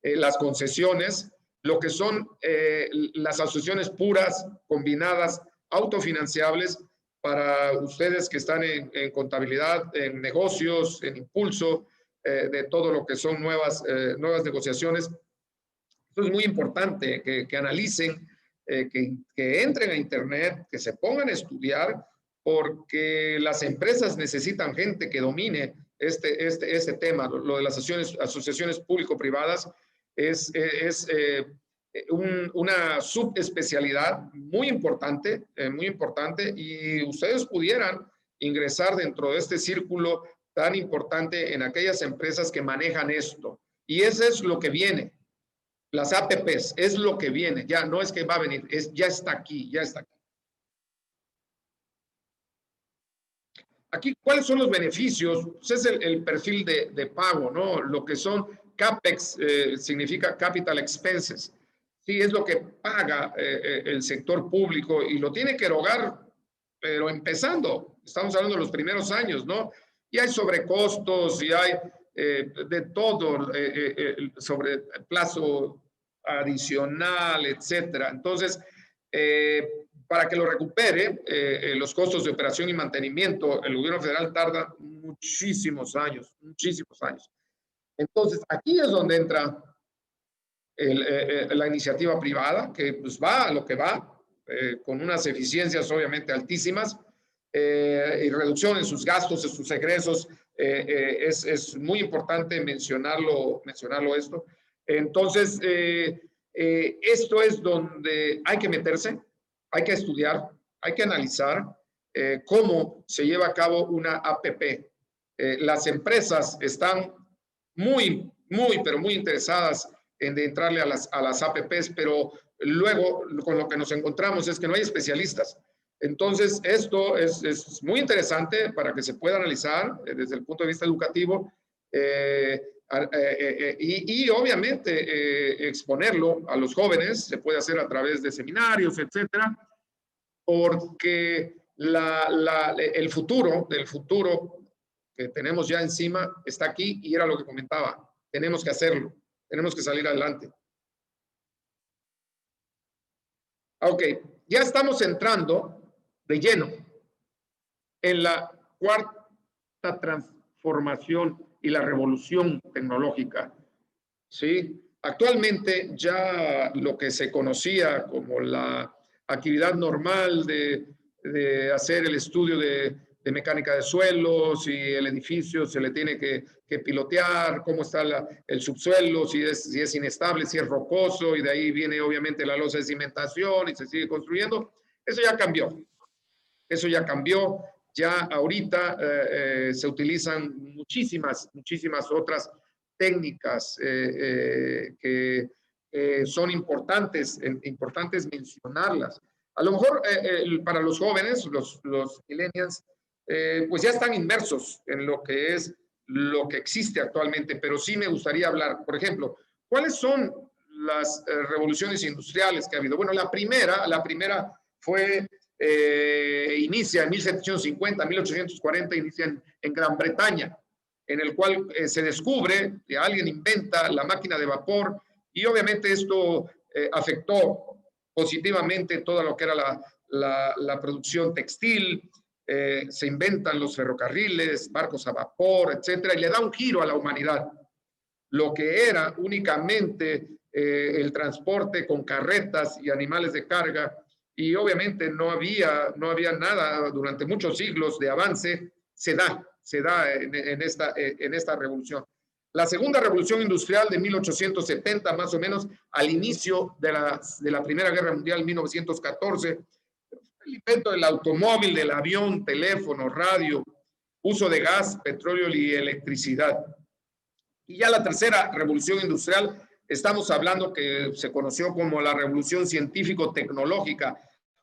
las concesiones, lo que son las asociaciones puras, combinadas, autofinanciables, para ustedes que están en contabilidad, en negocios, en impulso, de todo lo que son nuevas negociaciones. Esto es muy importante que analicen, que entren a Internet, que se pongan a estudiar, porque las empresas necesitan gente que domine este tema. Lo de las asociaciones público-privadas es una subespecialidad muy importante, y ustedes pudieran ingresar dentro de este círculo tan importante en aquellas empresas que manejan esto. Y eso es lo que viene. Las APPs es lo que viene. Ya no es que va a venir, ya está aquí, ya está aquí. Aquí, ¿cuáles son los beneficios? Pues es el perfil de pago, ¿no? Lo que son CAPEX, significa Capital Expenses. Sí, es lo que paga el sector público, y lo tiene que erogar, pero empezando. Estamos hablando de los primeros años, ¿no? Y hay sobrecostos, y hay de todo, sobre plazo adicional, etcétera. Entonces, para que lo recupere, los costos de operación y mantenimiento, el gobierno federal tarda muchísimos años, muchísimos años. Entonces, aquí es donde entra la iniciativa privada, que pues va a lo que va, con unas eficiencias obviamente altísimas, y reducción en sus gastos, en sus egresos. Es muy importante mencionarlo esto. Entonces, esto es donde hay que meterse, hay que estudiar, hay que analizar cómo se lleva a cabo una APP. Las empresas están muy, pero muy interesadas en entrarle a las APPs, pero luego con lo que nos encontramos es que no hay especialistas. Entonces, esto es muy interesante para que se pueda analizar desde el punto de vista educativo, y obviamente exponerlo a los jóvenes. Se puede hacer a través de seminarios, etcétera, porque el futuro que tenemos ya encima está aquí, y era lo que comentaba. Tenemos que hacerlo, tenemos que salir adelante. Ok, ya estamos entrando de lleno en la cuarta transformación y la revolución tecnológica. ¿Sí? Actualmente ya lo que se conocía como la actividad normal de hacer el estudio de mecánica de suelos, y el edificio se le tiene que pilotear, cómo está el subsuelo, si es inestable, si es rocoso, y de ahí viene obviamente la losa de cimentación y se sigue construyendo. Eso ya cambió. Eso ya cambió. Ya ahorita se utilizan muchísimas otras técnicas que son importantes mencionarlas. A lo mejor para los jóvenes, los millennials, pues ya están inmersos en lo que existe actualmente, pero sí me gustaría hablar, por ejemplo, ¿cuáles son las revoluciones industriales que ha habido? Bueno, la primera fue, inicia en 1750, 1840, inicia en Gran Bretaña, en el cual se descubre que alguien inventa la máquina de vapor, y obviamente esto afectó positivamente todo lo que era la producción textil, se inventan los ferrocarriles, barcos a vapor, etcétera, y le da un giro a la humanidad. Lo que era únicamente el transporte con carretas y animales de carga, y obviamente no había nada durante muchos siglos de avance, se da en esta revolución. La segunda revolución industrial de 1870, más o menos al inicio de la Primera Guerra Mundial, en 1914, el invento del automóvil, del avión, teléfono, radio, uso de gas, petróleo y electricidad. Y ya la tercera revolución industrial, estamos hablando que se conoció como la revolución científico-tecnológica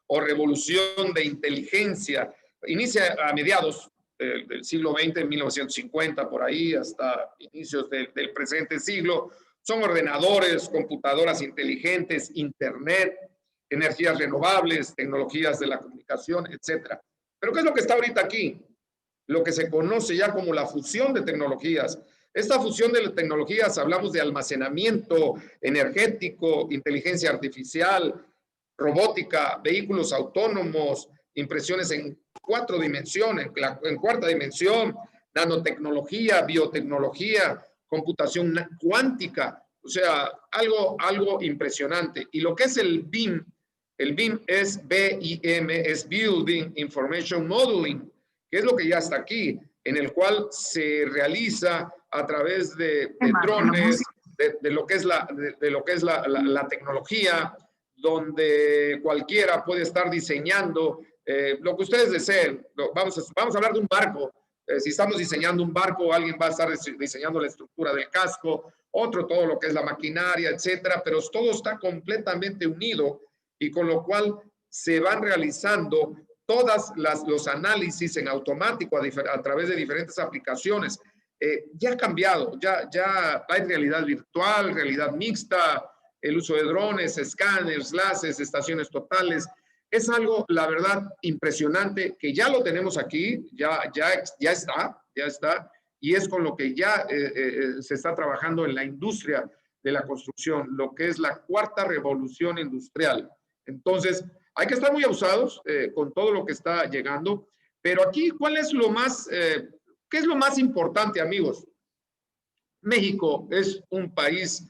o revolución de inteligencia. Inicia a mediados del siglo XX, en 1950, por ahí, hasta inicios del presente siglo. Son ordenadores, computadoras inteligentes, internet, energías renovables, tecnologías de la comunicación, etcétera. Pero ¿qué es lo que está ahorita aquí? Lo que se conoce ya como la fusión de tecnologías. Esta fusión de tecnologías, hablamos de almacenamiento energético, inteligencia artificial, robótica, vehículos autónomos, impresiones en 4 dimensiones, en cuarta dimensión, nanotecnología, biotecnología, computación cuántica, o sea, algo impresionante. Y lo que es el BIM es BIM, es Building Information Modeling, que es lo que ya está aquí, en el cual se realiza a través de drones, de lo que es la tecnología, donde cualquiera puede estar diseñando lo que ustedes deseen. Vamos a hablar de un barco. Si estamos diseñando un barco, alguien va a estar diseñando la estructura del casco, otro todo lo que es la maquinaria, etcétera, pero todo está completamente unido, y con lo cual se van realizando todos los análisis en automático a través de diferentes aplicaciones. Ya ha cambiado, ya hay realidad virtual, realidad mixta, el uso de drones, escáneres, láseres, estaciones totales. Es algo, la verdad, impresionante, que ya lo tenemos aquí, ya está, y es con lo que ya se está trabajando en la industria de la construcción, lo que es la cuarta revolución industrial. Entonces, hay que estar muy abusados con todo lo que está llegando, pero aquí, ¿qué es lo más importante, amigos? México es un país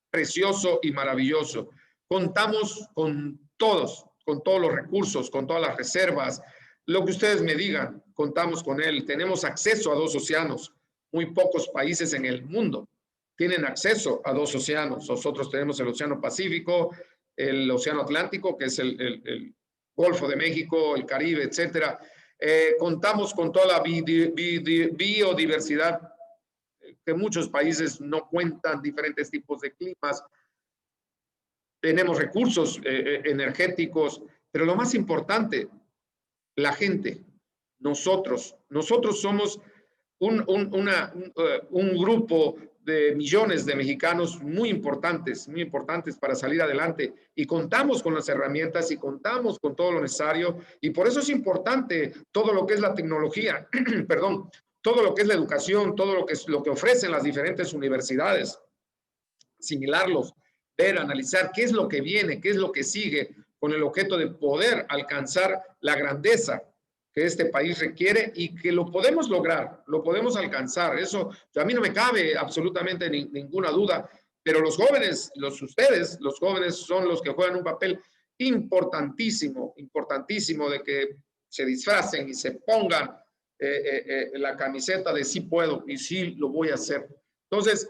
precioso y maravilloso. Contamos con todos los recursos, con todas las reservas, lo que ustedes me digan, contamos con él. Tenemos acceso a 2 océanos. Muy pocos países en el mundo tienen acceso a 2 océanos. Nosotros tenemos el Océano Pacífico, el Océano Atlántico, que es el Golfo de México, el Caribe, etcétera. Contamos con toda la biodiversidad que muchos países no cuentan, diferentes tipos de climas. Tenemos recursos energéticos, pero lo más importante, la gente, nosotros somos un grupo de millones de mexicanos muy importantes para salir adelante, y contamos con las herramientas y contamos con todo lo necesario, y por eso es importante todo lo que es la tecnología, perdón, todo lo que es la educación, todo lo que ofrecen las diferentes universidades, asimilarlos, ver, analizar qué es lo que viene, qué es lo que sigue, con el objeto de poder alcanzar la grandeza que este país requiere, y que lo podemos lograr, lo podemos alcanzar. Eso a mí no me cabe absolutamente ninguna duda, pero los jóvenes, ustedes, los jóvenes son los que juegan un papel importantísimo de que se disfracen y se pongan la camiseta de sí puedo y sí lo voy a hacer. Entonces,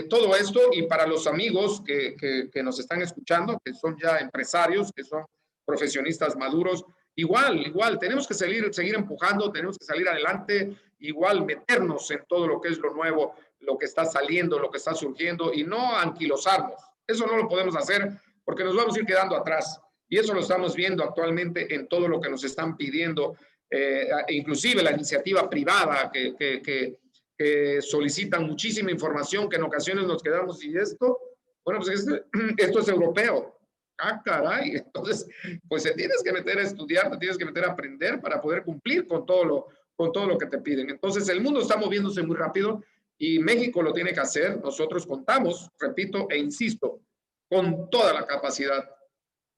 todo esto, y para los amigos que nos están escuchando, que son ya empresarios, que son profesionistas maduros, igual, tenemos que seguir empujando, tenemos que salir adelante, igual meternos en todo lo que es lo nuevo, lo que está saliendo, lo que está surgiendo, y no anquilosarnos. Eso no lo podemos hacer porque nos vamos a ir quedando atrás. Y eso lo estamos viendo actualmente en todo lo que nos están pidiendo, inclusive la iniciativa privada que solicitan muchísima información, que en ocasiones nos quedamos, ¿y esto? Bueno, pues esto es europeo. Ah, caray. Entonces, pues te tienes que meter a estudiar, te tienes que meter a aprender para poder cumplir con todo lo que te piden. Entonces, el mundo está moviéndose muy rápido y México lo tiene que hacer. Nosotros contamos, repito e insisto, con toda la capacidad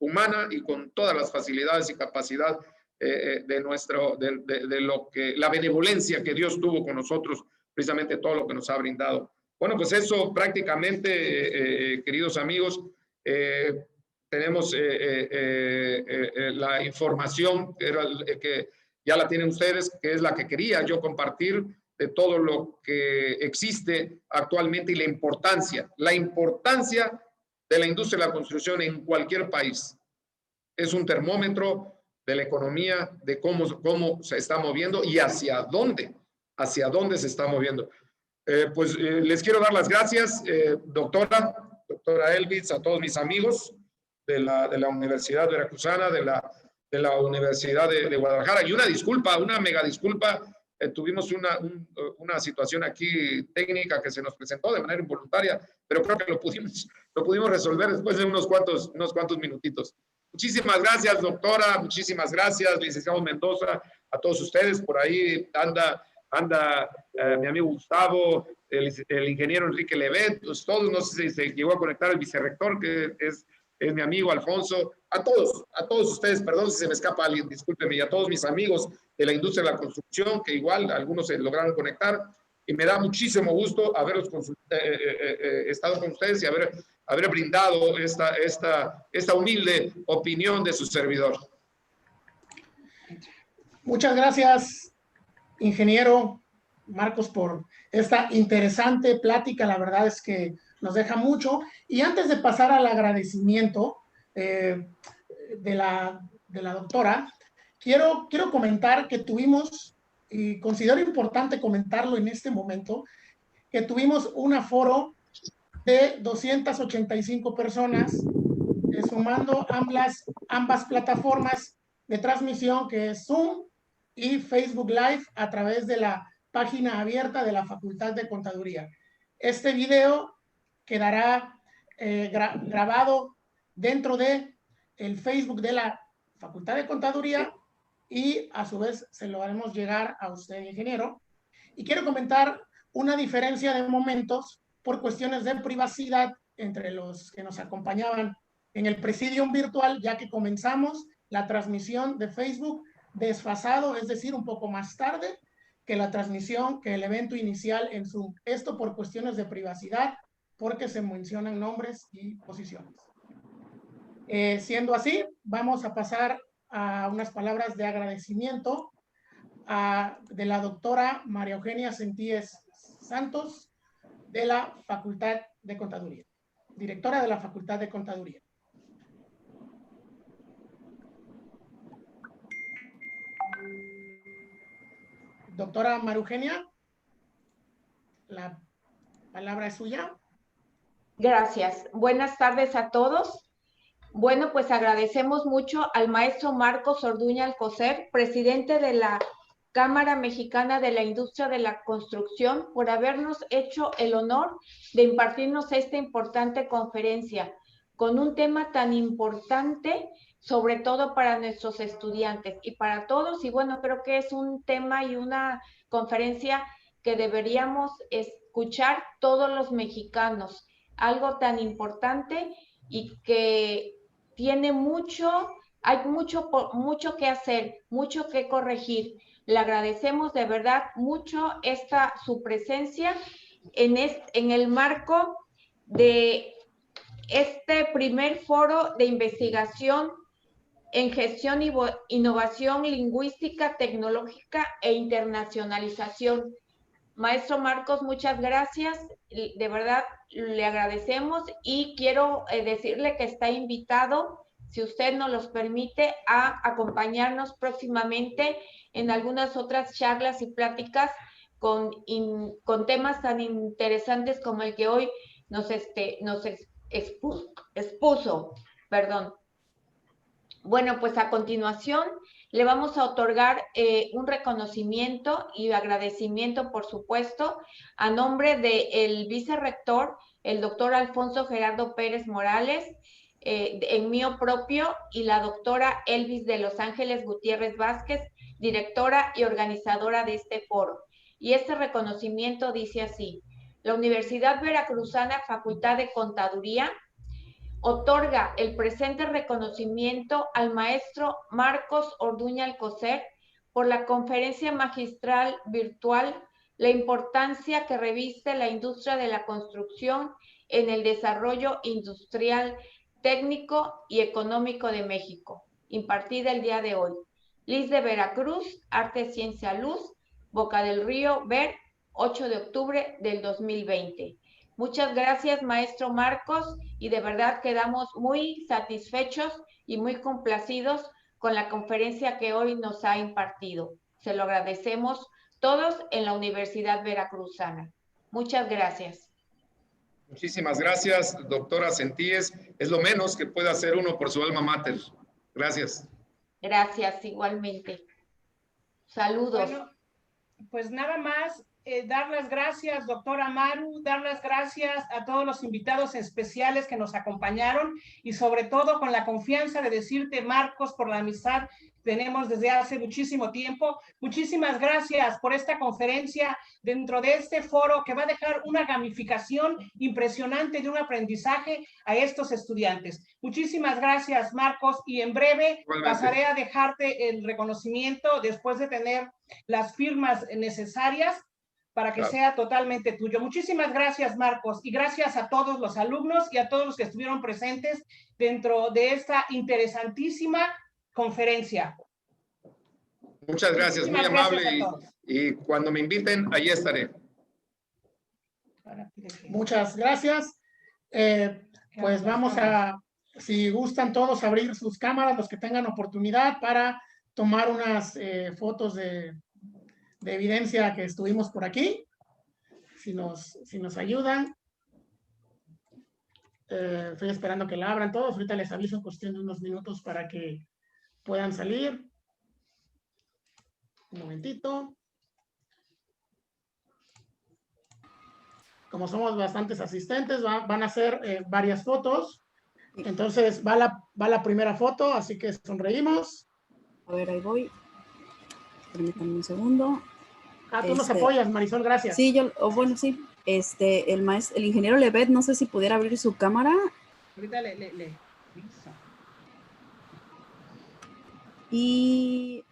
humana y con todas las facilidades y capacidad de lo que, la benevolencia que Dios tuvo con nosotros, precisamente todo lo que nos ha brindado. Bueno, pues eso prácticamente, queridos amigos, tenemos la información que ya la tienen ustedes, que es la que quería yo compartir de todo lo que existe actualmente y la importancia de la industria de la construcción en cualquier país. Es un termómetro de la economía, de cómo se está moviendo y hacia dónde se está moviendo. Les quiero dar las gracias, doctora Elvis, a todos mis amigos de la Universidad Veracruzana, de la Universidad de Guadalajara. Y una mega disculpa. Tuvimos una situación aquí técnica que se nos presentó de manera involuntaria, pero creo que lo pudimos resolver después de unos cuantos minutitos. Muchísimas gracias, doctora. Muchísimas gracias, licenciado Mendoza, a todos ustedes. Por ahí anda mi amigo Gustavo, el ingeniero Enrique Levet, pues todos, no sé si se llegó a conectar el vicerrector, que es mi amigo Alfonso, a todos ustedes, perdón si se me escapa alguien, discúlpenme, y a todos mis amigos de la industria de la construcción, que igual algunos se lograron conectar, y me da muchísimo gusto haberlos estado con ustedes y haber brindado esta humilde opinión de su servidor. Muchas gracias, ingeniero Marcos, por esta interesante plática. La verdad es que nos deja mucho. Y antes de pasar al agradecimiento de la doctora, quiero comentar que tuvimos, y considero importante comentarlo en este momento, que tuvimos un aforo de 285 personas, sumando ambas plataformas de transmisión, que es Zoom y Facebook Live, a través de la página abierta de la Facultad de Contaduría. Este video quedará grabado dentro de el Facebook de la Facultad de Contaduría y a su vez se lo haremos llegar a usted, ingeniero. Y quiero comentar una diferencia de momentos por cuestiones de privacidad entre los que nos acompañaban en el presidium virtual, ya que comenzamos la transmisión de Facebook desfasado, es decir, un poco más tarde que la transmisión, que el evento inicial en Zoom. Esto por cuestiones de privacidad, porque se mencionan nombres y posiciones. Siendo así, vamos a pasar a unas palabras de agradecimiento de la doctora María Eugenia Sentíes Santos, de la Facultad de Contaduría, directora de la Facultad de Contaduría. Doctora María Eugenia, la palabra es suya. Gracias. Buenas tardes a todos. Bueno, pues agradecemos mucho al maestro Marcos Orduña Alcocer, presidente de la Cámara Mexicana de la Industria de la Construcción, por habernos hecho el honor de impartirnos esta importante conferencia con un tema tan importante, sobre todo para nuestros estudiantes y para todos. Y bueno, creo que es un tema y una conferencia que deberíamos escuchar todos los mexicanos. Algo tan importante y que tiene hay mucho que hacer, mucho que corregir. Le agradecemos de verdad mucho su presencia en el marco de este primer foro de investigación en gestión y innovación lingüística, tecnológica e internacionalización. Maestro Marcos, muchas gracias, de verdad le agradecemos y quiero decirle que está invitado, si usted nos los permite, a acompañarnos próximamente en algunas otras charlas y pláticas con temas tan interesantes como el que hoy nos expuso. Perdón. Bueno, pues a continuación le vamos a otorgar un reconocimiento y agradecimiento, por supuesto, a nombre del vicerrector, el doctor Alfonso Gerardo Pérez Morales, en mío propio, y la doctora Elvis de Los Ángeles Gutiérrez Vázquez, directora y organizadora de este foro. Y este reconocimiento dice así: la Universidad Veracruzana, Facultad de Contaduría, otorga el presente reconocimiento al maestro Marcos Orduña Alcocer por la conferencia magistral virtual La importancia que reviste la industria de la construcción en el desarrollo industrial, técnico y económico de México, impartida el día de hoy. Liz de Veracruz, Arte, Ciencia, Luz, Boca del Río, Ver, 8 de octubre del 2020. Muchas gracias, maestro Marcos, y de verdad quedamos muy satisfechos y muy complacidos con la conferencia que hoy nos ha impartido. Se lo agradecemos todos en la Universidad Veracruzana. Muchas gracias. Muchísimas gracias, doctora Sentíes. Es lo menos que puede hacer uno por su alma mater. Gracias. Gracias, igualmente. Saludos. Bueno, pues nada más dar las gracias, doctora Maru, dar las gracias a todos los invitados especiales que nos acompañaron y sobre todo con la confianza de decirte, Marcos, por la amistad que tenemos desde hace muchísimo tiempo. Muchísimas gracias por esta conferencia dentro de este foro que va a dejar una gamificación impresionante de un aprendizaje a estos estudiantes. Muchísimas gracias, Marcos, y en breve Igualmente. pasaré a dejarte el reconocimiento después de tener las firmas necesarias para que sea totalmente tuyo. Muchísimas gracias, Marcos, y gracias a todos los alumnos y a todos los que estuvieron presentes dentro de esta interesantísima conferencia. Muchas gracias, muy amable, y cuando me inviten, ahí estaré. Muchas gracias. Pues vamos a, si gustan todos, abrir sus cámaras, los que tengan oportunidad, para tomar unas fotos de evidencia que estuvimos por aquí. Si nos ayudan. Estoy esperando que la abran todos. Ahorita les aviso en cuestión de unos minutos para que puedan salir. Un momentito. Como somos bastantes asistentes, van a hacer varias fotos. Entonces va la primera foto, así que sonreímos. A ver, ahí voy. Permítanme un segundo. Tú nos apoyas, Marisol, gracias. Sí, bueno, sí. El ingeniero Levet, no sé si pudiera abrir su cámara. Ahorita Y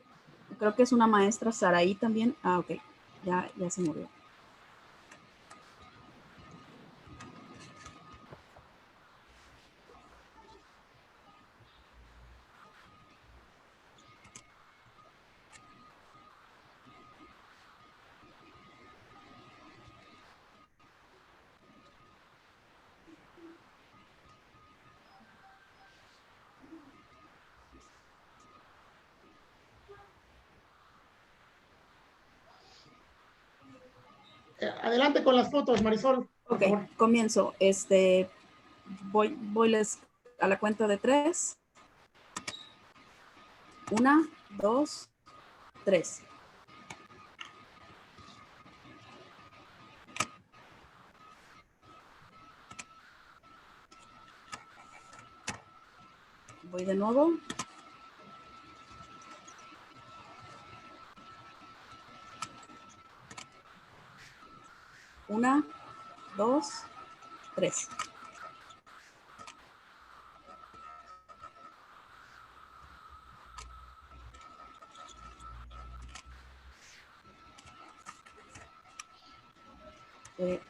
creo que es una maestra, Saraí también. Ah, ok. Ya se movió. Adelante con las fotos, Marisol. Ok, comienzo. Voy a la cuenta de 3. 1, 2, 3. Voy de nuevo. Una, 2, 3.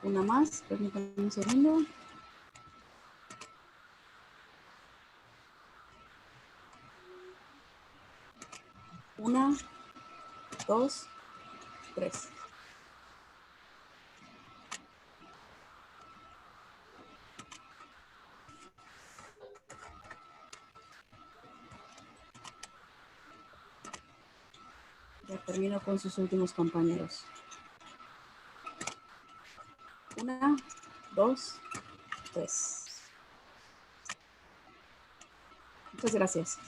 Una más, permítanme un segundo. Una, 2, 3. Ya termino con sus últimos compañeros. 1, 2, 3. Muchas gracias.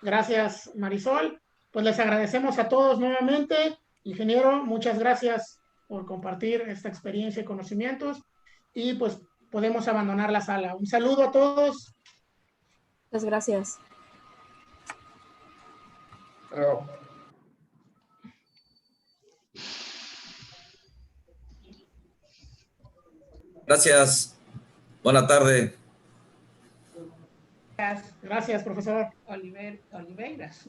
Gracias, Marisol. Pues les agradecemos a todos nuevamente. Ingeniero, muchas gracias por compartir esta experiencia y conocimientos. Y pues podemos abandonar la sala. Un saludo a todos. Muchas gracias. Gracias. Buena tarde. Gracias, profesor. Oliveiras.